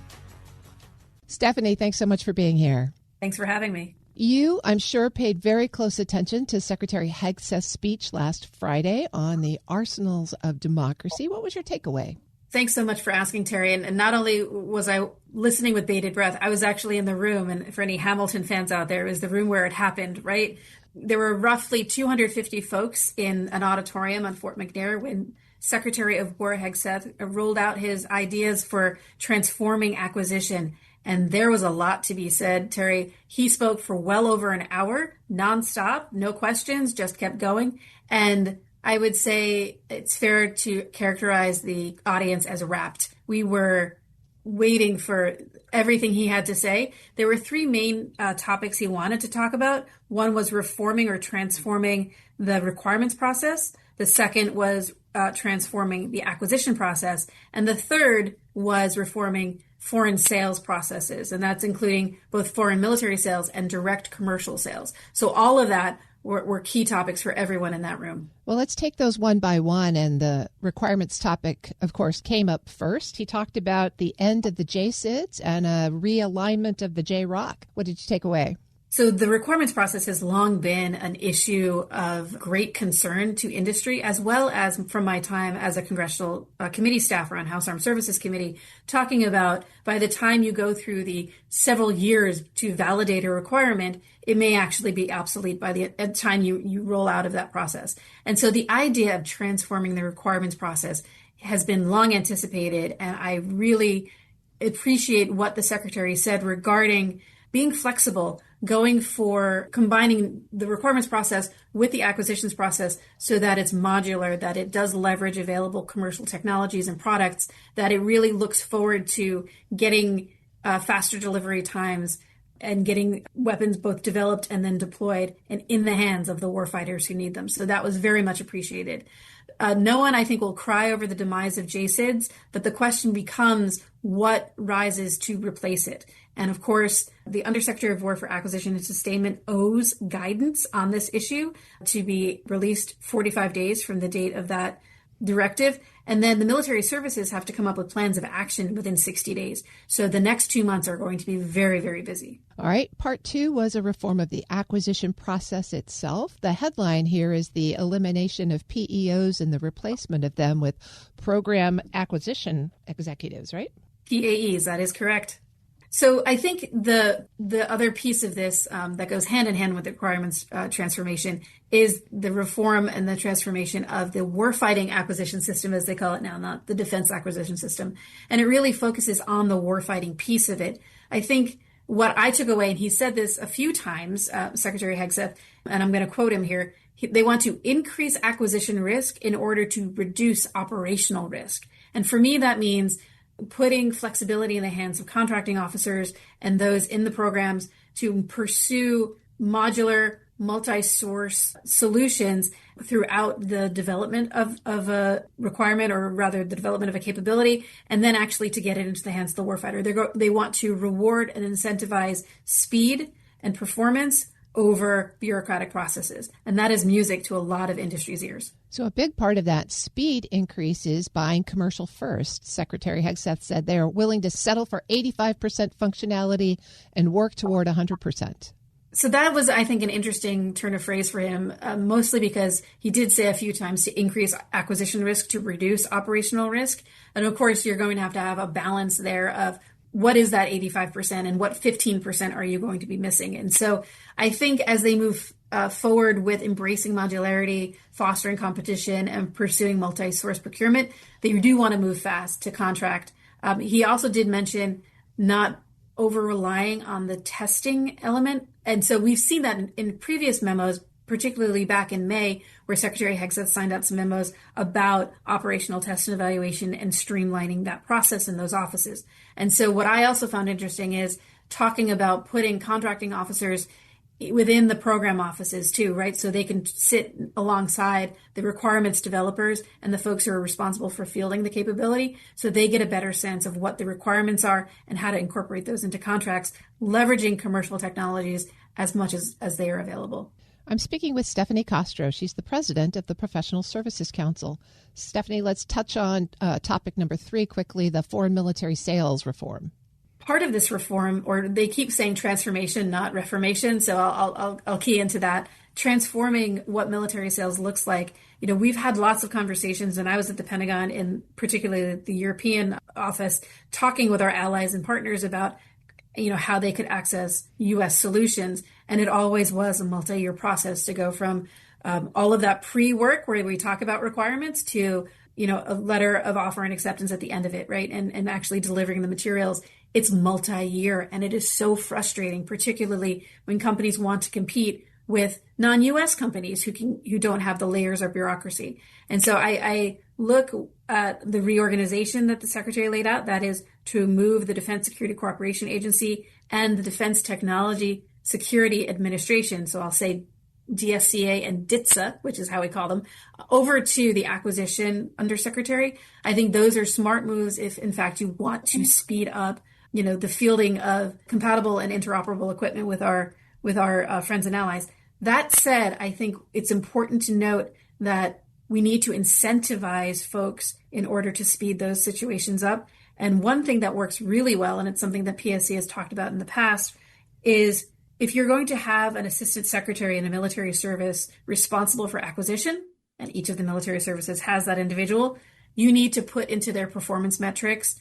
Stephanie, thanks so much for being here. Thanks for having me. You, I'm sure, paid very close attention to Secretary Hegseth's speech last Friday on the arsenals of democracy. What was your takeaway? Thanks so much for asking, Terry. And not only was I listening with bated breath, I was actually in the room. And for any Hamilton fans out there, it was the room where it happened, right? There were roughly 250 folks in an auditorium on Fort McNair when Secretary of War Hegseth rolled out his ideas for transforming acquisition. And there was a lot to be said, Terry. He spoke for well over an hour, nonstop, no questions, just kept going. And I would say it's fair to characterize the audience as rapt. We were waiting for everything he had to say. There were three main topics he wanted to talk about. One was reforming or transforming the requirements process. The second was transforming the acquisition process. And the third was reforming foreign sales processes. And that's including both foreign military sales and direct commercial sales. So all of that were key topics for everyone in that room. Well, let's take those one by one. And the requirements topic, of course, came up first. He talked about the end of the JSIDs and a realignment of the JROC. What did you take away? So the requirements process has long been an issue of great concern to industry, as well as from my time as a congressional committee staffer on House Armed Services Committee, talking about by the time you go through the several years to validate a requirement, it may actually be obsolete by the time you roll out of that process. And so the idea of transforming the requirements process has been long anticipated, and I really appreciate what the Secretary said regarding being flexible, going for combining the requirements process with the acquisitions process so that it's modular, that it does leverage available commercial technologies and products, that it really looks forward to getting faster delivery times and getting weapons both developed and then deployed and in the hands of the warfighters who need them. So that was very much appreciated. No one, I think, will cry over the demise of JSIDs, but the question becomes what rises to replace it. And of course, the Undersecretary of War for Acquisition and Sustainment owes guidance on this issue to be released 45 days from the date of that directive. And then the military services have to come up with plans of action within 60 days. So the next 2 months are going to be very, very busy. All right. Part two was a reform of the acquisition process itself. The headline here is the elimination of PEOs and the replacement of them with program acquisition executives, right? PAEs, that is correct. So I think the other piece of this that goes hand in hand with the requirements transformation is the reform and the transformation of the warfighting acquisition system, as they call it now, not the defense acquisition system. And it really focuses on the warfighting piece of it. I think what I took away, and he said this a few times, Secretary Hegseth, and I'm going to quote him here, they want to increase acquisition risk in order to reduce operational risk. And for me, that means putting flexibility in the hands of contracting officers and those in the programs to pursue modular, multi-source solutions throughout the development of a requirement, or rather the development of a capability, and then actually to get it into the hands of the warfighter. They want to reward and incentivize speed and performance over bureaucratic processes. And that is music to a lot of industry's ears. So a big part of that speed increase is buying commercial first. Secretary Hegseth said they are willing to settle for 85% functionality and work toward 100%. So that was, I think, an interesting turn of phrase for him, mostly because he did say a few times to increase acquisition risk to reduce operational risk. And of course, you're going to have a balance there of what is that 85% and what 15% are you going to be missing? And so I think as they move forward with embracing modularity, fostering competition, and pursuing multi-source procurement, they do want to move fast to contract. He also did mention not over-relying on the testing element. And so we've seen that in previous memos, particularly back in May, where Secretary Hegseth signed out some memos about operational test and evaluation and streamlining that process in those offices. And so what I also found interesting is talking about putting contracting officers within the program offices too, right? So they can sit alongside the requirements developers and the folks who are responsible for fielding the capability, so they get a better sense of what the requirements are and how to incorporate those into contracts, leveraging commercial technologies as much as they are available. I'm speaking with Stephanie Castro. She's the president of the Professional Services Council. Stephanie, let's touch on topic number 3 quickly, the foreign military sales reform. Part of this reform, or they keep saying transformation, not reformation, so I'll key into that. Transforming what military sales looks like. You know, we've had lots of conversations, and I was at the Pentagon, in particularly the European office, talking with our allies and partners about, you know, how they could access U.S. solutions. And it always was a multi-year process to go from all of that pre-work where we talk about requirements to a letter of offer and acceptance at the end of it, right? And actually delivering the materials. It's multi-year, and it is so frustrating, particularly when companies want to compete with non-US companies who don't have the layers of bureaucracy. And so I look at the reorganization that the Secretary laid out, that is to move the Defense Security Cooperation Agency and the Defense Technology Security Administration, so I'll say DSCA and DITSA, which is how we call them, over to the acquisition undersecretary. I think those are smart moves if, in fact, you want to speed up, the fielding of compatible and interoperable equipment with our friends and allies. That said, I think it's important to note that we need to incentivize folks in order to speed those situations up. And one thing that works really well, and it's something that PSC has talked about in the past, is if you're going to have an assistant secretary in a military service responsible for acquisition, and each of the military services has that individual, you need to put into their performance metrics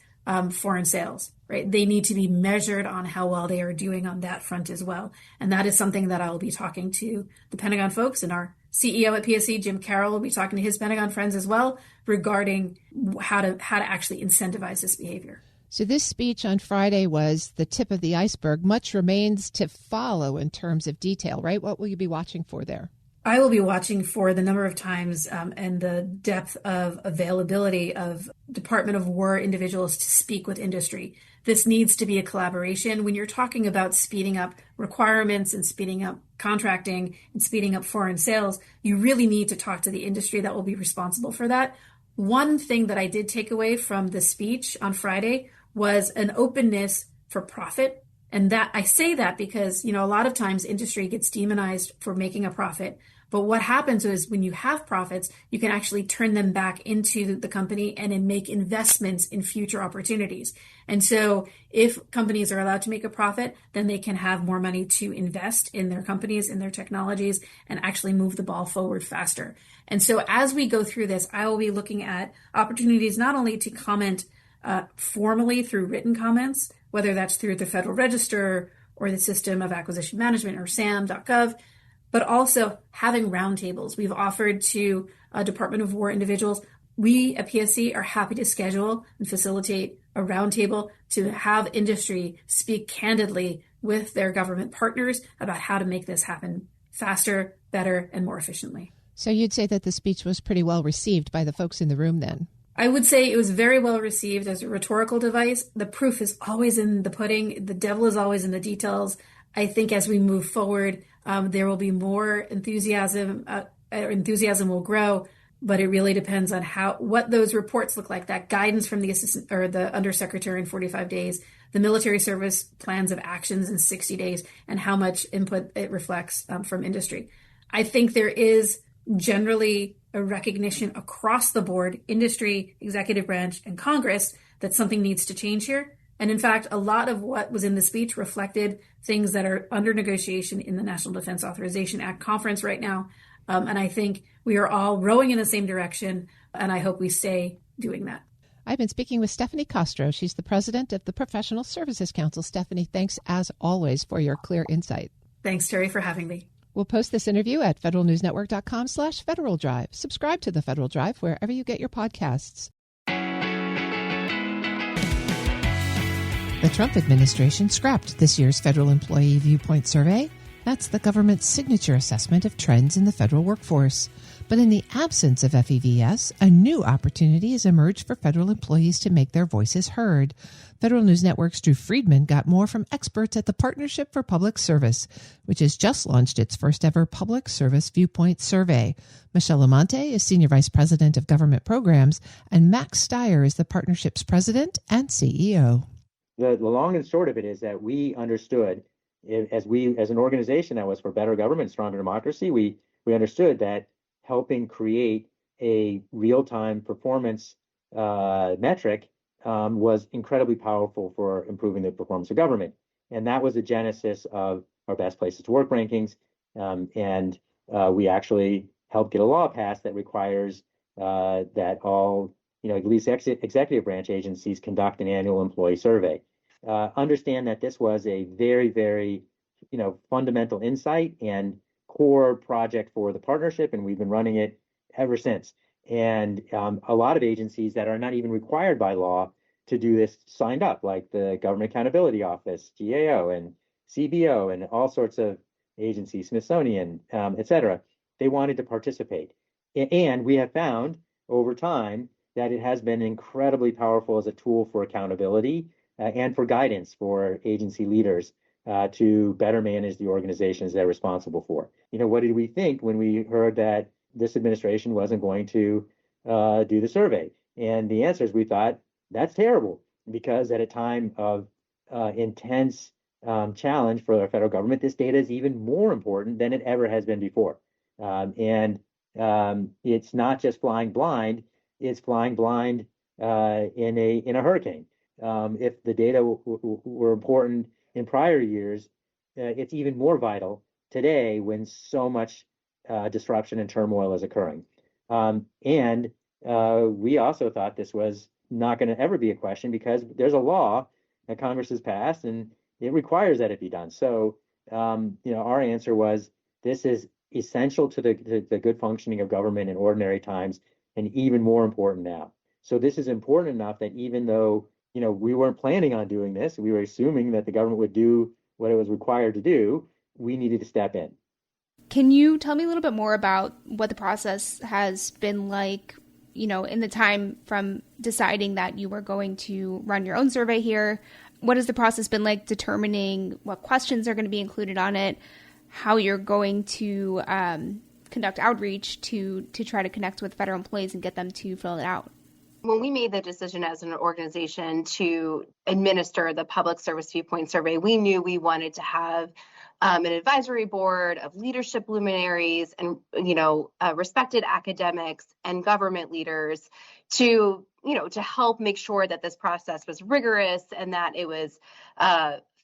foreign sales, right? They need to be measured on how well they are doing on that front as well. And that is something that I will be talking to the Pentagon folks, and our CEO at PSC, Jim Carroll, will be talking to his Pentagon friends as well regarding how to actually incentivize this behavior. So this speech on Friday was the tip of the iceberg. Much remains to follow in terms of detail, right? What will you be watching for there? I will be watching for the number of times and the depth of availability of Department of War individuals to speak with industry. This needs to be a collaboration. When you're talking about speeding up requirements and speeding up contracting and speeding up foreign sales, you really need to talk to the industry that will be responsible for that. One thing that I did take away from the speech on Friday was an openness for profit. And that I say that because, a lot of times industry gets demonized for making a profit. But what happens is when you have profits, you can actually turn them back into the company and then make investments in future opportunities. And so if companies are allowed to make a profit, then they can have more money to invest in their companies, in their technologies, and actually move the ball forward faster. And so as we go through this, I will be looking at opportunities not only to comment formally through written comments, whether that's through the Federal Register or the System of Acquisition Management or SAM.gov, but also having roundtables. We've offered to Department of War individuals. We at PSC are happy to schedule and facilitate a roundtable to have industry speak candidly with their government partners about how to make this happen faster, better, and more efficiently. So you'd say that the speech was pretty well received by the folks in the room then? I would say it was very well received as a rhetorical device. The proof is always in the pudding. The devil is always in the details. I think as we move forward, there will be more enthusiasm. Enthusiasm will grow, but it really depends on what those reports look like. That guidance from the assistant or the undersecretary in 45 days, the military service plans of actions in 60 days, and how much input it reflects from industry. I think there is generally a recognition across the board, industry, executive branch, and Congress, that something needs to change here. And in fact, a lot of what was in the speech reflected things that are under negotiation in the National Defense Authorization Act conference right now. And I think we are all rowing in the same direction, and I hope we stay doing that. I've been speaking with Stephanie Castro. She's the president of the Professional Services Council. Stephanie, thanks as always for your clear insight. Thanks, Terry, for having me. We'll post this interview at federalnewsnetwork.com/Federal Drive. Subscribe to the Federal Drive wherever you get your podcasts. The Trump administration scrapped this year's Federal Employee Viewpoint Survey. That's the government's signature assessment of trends in the federal workforce. But in the absence of FEVS, a new opportunity has emerged for federal employees to make their voices heard. Federal News Network's Drew Friedman got more from experts at the Partnership for Public Service, which has just launched its first ever Public Service Viewpoint Survey. Michelle Amante is Senior Vice President of Government Programs, and Max Steyer is the partnership's president and CEO. The long and short of it is that we understood, as an organization that was for better government, stronger democracy, we understood that helping create a real-time performance metric was incredibly powerful for improving the performance of government. And that was the genesis of our best places to work rankings. And we actually helped get a law passed that requires that all, at least executive branch agencies conduct an annual employee survey. Understand that this was a very, very, fundamental insight and core project for the partnership, and we've been running it ever since. And a lot of agencies that are not even required by law to do this signed up, like the Government Accountability Office, GAO, and CBO, and all sorts of agencies, Smithsonian, et cetera. They wanted to participate. And we have found over time that it has been incredibly powerful as a tool for accountability and for guidance for agency leaders to better manage the organizations they're responsible for. What did we think when we heard that this administration wasn't going to do the survey? And the answer is we thought that's terrible, because at a time of intense challenge for our federal government, this data is even more important than it ever has been before. And it's not just flying blind; it's flying blind in a hurricane. If the data were important in prior years, it's even more vital today when so much disruption and turmoil is occurring. And we also thought this was not going to ever be a question, because there's a law that Congress has passed and it requires that it be done. So, our answer was this is essential to the good functioning of government in ordinary times, and even more important now. So this is important enough that even though, we weren't planning on doing this, we were assuming that the government would do what it was required to do, we needed to step in. Can you tell me a little bit more about what the process has been like, in the time from deciding that you were going to run your own survey here? What has the process been like determining what questions are going to be included on it, how you're going to conduct outreach to try to connect with federal employees and get them to fill it out? When we made the decision as an organization to administer the Public Service Viewpoint Survey, we knew we wanted to have an advisory board of leadership luminaries and, respected academics and government leaders to help make sure that this process was rigorous and that it was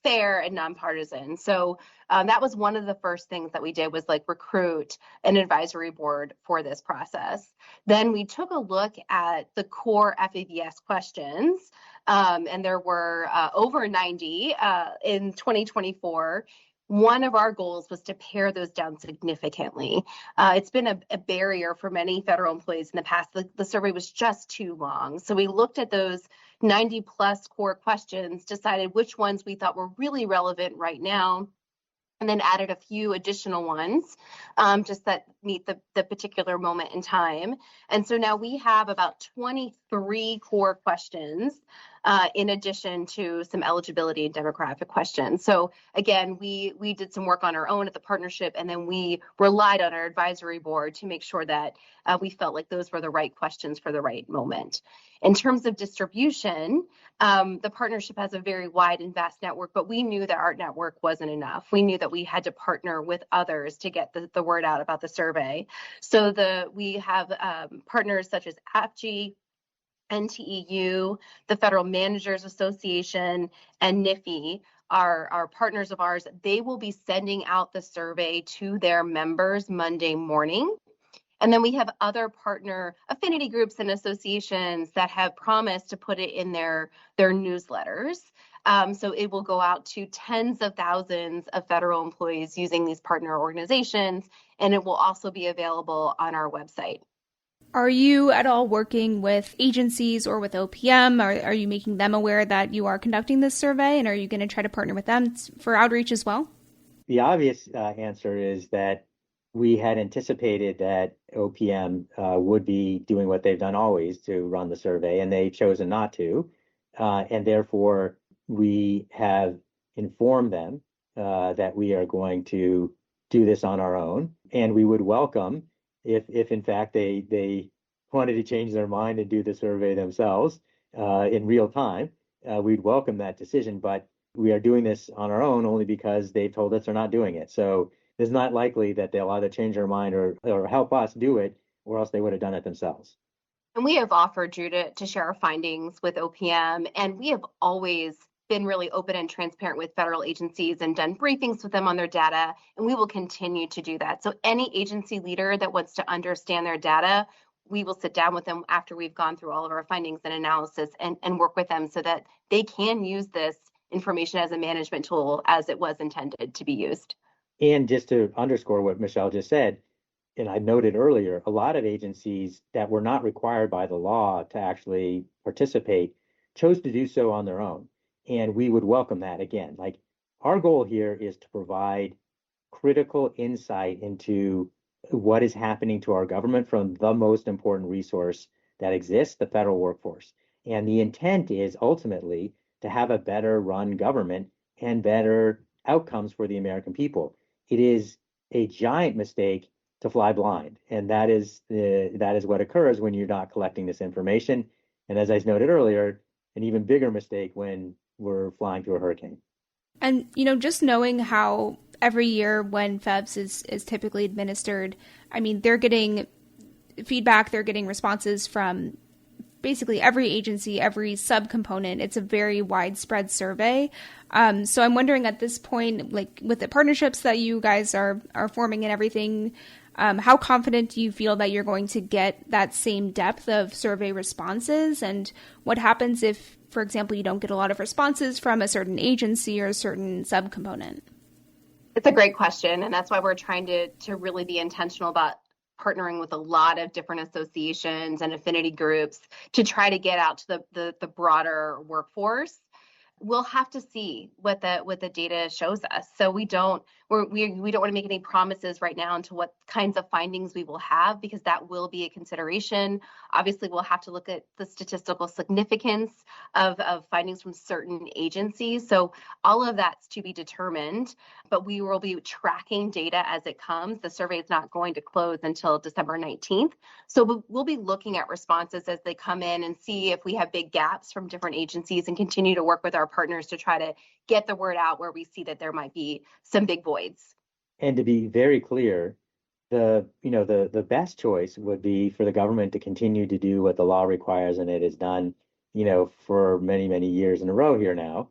fair and nonpartisan. So that was one of the first things that we did, was recruit an advisory board for this process. Then we took a look at the core FAVS questions, and there were over 90 in 2024. One of our goals was to pare those down significantly. It's been a barrier for many federal employees in the past. The survey was just too long. So we looked at those 90 plus core questions, decided which ones we thought were really relevant right now, and then added a few additional ones just that meet the particular moment in time. And so now we have about 23 core questions in addition to some eligibility and demographic questions. So again, we did some work on our own at the partnership, and then we relied on our advisory board to make sure that we felt like those were the right questions for the right moment. In terms of distribution, the partnership has a very wide and vast network, but we knew that our network wasn't enough. We knew that we had to partner with others to get the word out about the survey. So we have partners such as APGE, NTEU, the Federal Managers Association, and NIFI are partners of ours. They will be sending out the survey to their members Monday morning. And then we have other partner affinity groups and associations that have promised to put it in their newsletters. So it will go out to tens of thousands of federal employees using these partner organizations, and it will also be available on our website. Are you at all working with agencies or with OPM? Are you making them aware that you are conducting this survey, and are you going to try to partner with them for outreach as well? The obvious answer is that we had anticipated that OPM would be doing what they've done always to run the survey, and they've chosen not to. And therefore, we have informed them that we are going to do this on our own, and we would welcome if in fact they wanted to change their mind and do the survey themselves in real time, we'd welcome that decision. But we are doing this on our own only because they've told us they're not doing it. So it's not likely that they'll either change their mind or help us do it, or else they would have done it themselves. And we have offered, Drew, to share our findings with OPM, and we have always been really open and transparent with federal agencies and done briefings with them on their data, and we will continue to do that. So any agency leader that wants to understand their data, we will sit down with them after we've gone through all of our findings and analysis and work with them so that they can use this information as a management tool as it was intended to be used. And just to underscore what Michelle just said, and I noted earlier, a lot of agencies that were not required by the law to actually participate chose to do so on their own. And we would welcome that again. Like, our goal here is to provide critical insight into what is happening to our government from the most important resource that exists, the federal workforce. And the intent is ultimately to have a better run government and better outcomes for the American people. It is a giant mistake to fly blind, and that is what occurs when you're not collecting this information. And as I noted earlier, an even bigger mistake when we're flying through a hurricane. And, just knowing how every year when FEVS is typically administered, I mean, they're getting feedback, they're getting responses from basically every agency, every subcomponent. It's a very widespread survey. So I'm wondering at this point, like with the partnerships that you guys are forming and everything, how confident do you feel that you're going to get that same depth of survey responses? And what happens if, for example, you don't get a lot of responses from a certain agency or a certain subcomponent? It's a great question, and that's why we're trying to really be intentional about partnering with a lot of different associations and affinity groups to try to get out to the broader workforce. We'll have to see what the data shows us. So we don't want to make any promises right now into what kinds of findings we will have, because that will be a consideration. Obviously, we'll have to look at the statistical significance of findings from certain agencies. So all of that's to be determined, but we will be tracking data as it comes. The survey is not going to close until December 19th. So we'll be looking at responses as they come in and see if we have big gaps from different agencies, and continue to work with our partners to try to get the word out where we see that there might be some big voids. And to be very clear, the best choice would be for the government to continue to do what the law requires, and it has done, for many, many years in a row here now.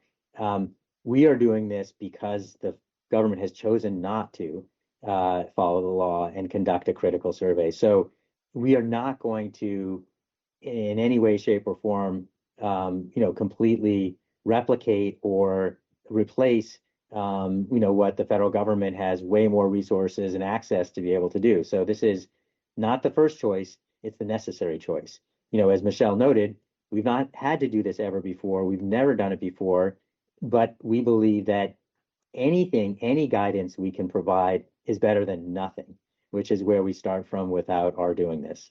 We are doing this because the government has chosen not to follow the law and conduct a critical survey. So we are not going to, in any way, shape, or form, completely replicate or replace, what the federal government has way more resources and access to be able to do. So this is not the first choice, it's the necessary choice. As Michelle noted, we've not had to do this ever before. We've never done it before, but we believe that any guidance we can provide is better than nothing, which is where we start from without our doing this.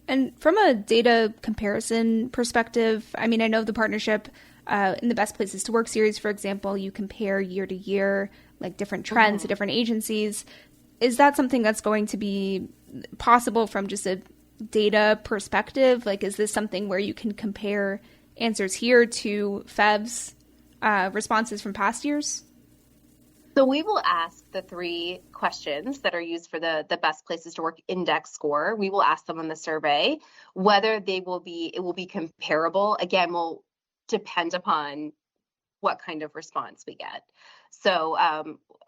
And from a data comparison perspective, I mean, I know the partnership in the Best Places to Work series, for example, you compare year to year, like different trends to different agencies. Is that something that's going to be possible from just a data perspective? Like, is this something where you can compare answers here to FEVS responses from past years? So we will ask the 3 questions that are used for the Best Places to Work index score. We will ask them in the survey. Whether it will be comparable, again, will depend upon what kind of response we get. So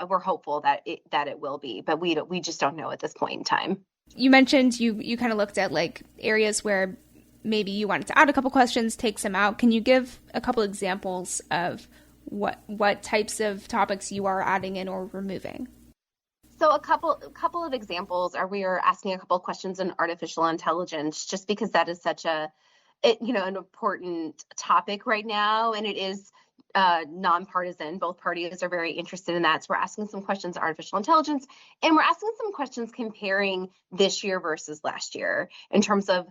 we're hopeful that it will be, but we just don't know at this point in time. You mentioned you kind of looked at like areas where maybe you wanted to add a couple questions, take some out. Can you give a couple examples of what types of topics you are adding in or removing? So a couple of examples are, we are asking a couple of questions on artificial intelligence, just because that is such an important topic right now, and it is nonpartisan. Both parties are very interested in that. So we're asking some questions on artificial intelligence, and we're asking some questions comparing this year versus last year in terms of,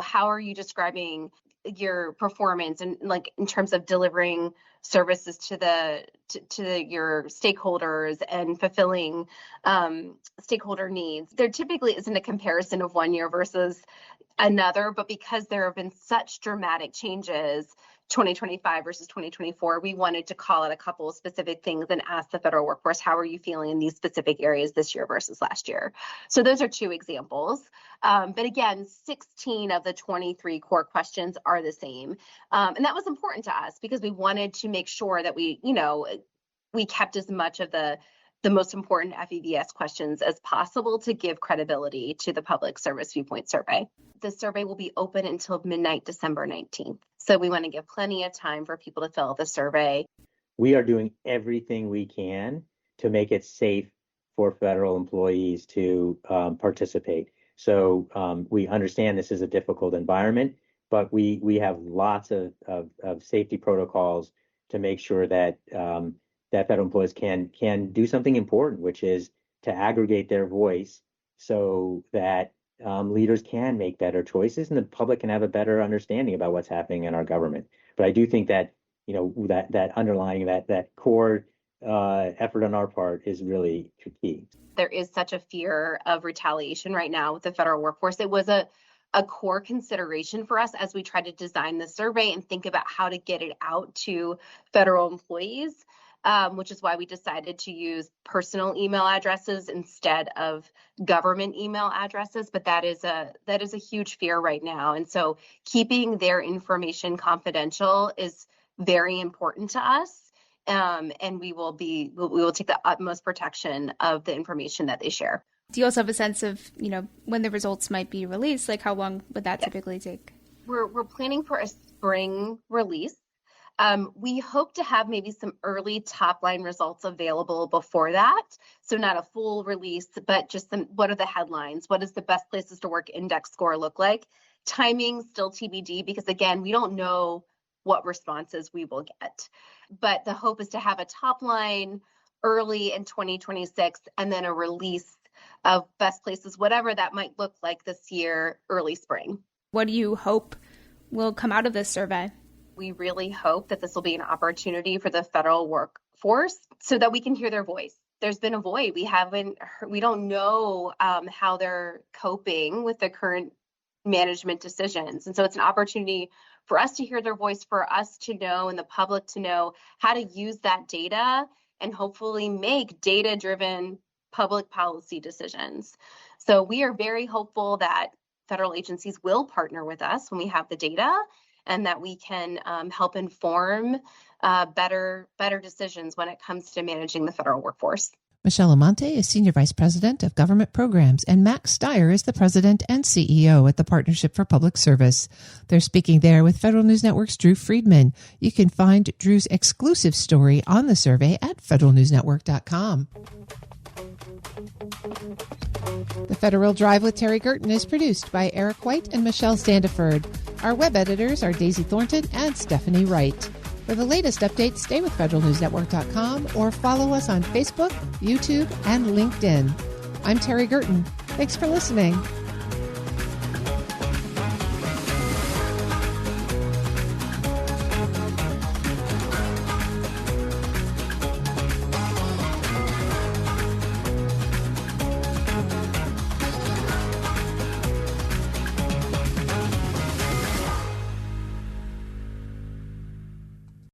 how are you describing your performance, and like in terms of delivering services to your stakeholders and fulfilling stakeholder needs. There typically isn't a comparison of one year versus another, but because there have been such dramatic changes, 2025 versus 2024, we wanted to call out a couple of specific things and ask the federal workforce, how are you feeling in these specific areas this year versus last year? So those are 2 examples. But again, 16 of the 23 core questions are the same. And that was important to us because we wanted to make sure that we kept as much of the most important FEVS questions as possible to give credibility to the Public Service Viewpoint Survey. The survey will be open until midnight, December 19th. So we want to give plenty of time for people to fill out the survey. We are doing everything we can to make it safe for federal employees to participate. So we understand this is a difficult environment, but we have lots of safety protocols to make sure that that federal employees can do something important, which is to aggregate their voice so that leaders can make better choices and the public can have a better understanding about what's happening in our government. But I do think that, that underlying that core effort on our part is really key. There is such a fear of retaliation right now with the federal workforce. It was a core consideration for us as we tried to design the survey and think about how to get it out to federal employees, which is why we decided to use personal email addresses instead of government email addresses. But that is a huge fear right now. And so keeping their information confidential is very important to us. And we will take the utmost protection of the information that they share. Do you also have a sense of, when the results might be released? Like, how long would that typically take? We're planning for a spring release. We hope to have maybe some early top line results available before that. So not a full release, but just what are the headlines? What does the best places to work index score look like? Timing still TBD, because again, we don't know what responses we will get. But the hope is to have a top line early in 2026 and then a release of best places, whatever that might look like this year, early spring. What do you hope will come out of this survey? We really hope that this will be an opportunity for the federal workforce so that we can hear their voice. There's been a void. We don't know how they're coping with the current management decisions. And so it's an opportunity for us to hear their voice, for us to know and the public to know how to use that data and hopefully make data-driven public policy decisions. So we are very hopeful that federal agencies will partner with us when we have the data and that we can help inform better decisions when it comes to managing the federal workforce. Michelle Amante is Senior Vice President of Government Programs, and Max Steyer is the President and CEO at the Partnership for Public Service. They're speaking there with Federal News Network's Drew Friedman. You can find Drew's exclusive story on the survey at federalnewsnetwork.com. The Federal Drive with Terry Gerton is produced by Eric White and Michelle Standiford. Our web editors are Daisy Thornton and Stephanie Wright. For the latest updates, stay with federalnewsnetwork.com or follow us on Facebook, YouTube, and LinkedIn. I'm Terry Gerton. Thanks for listening.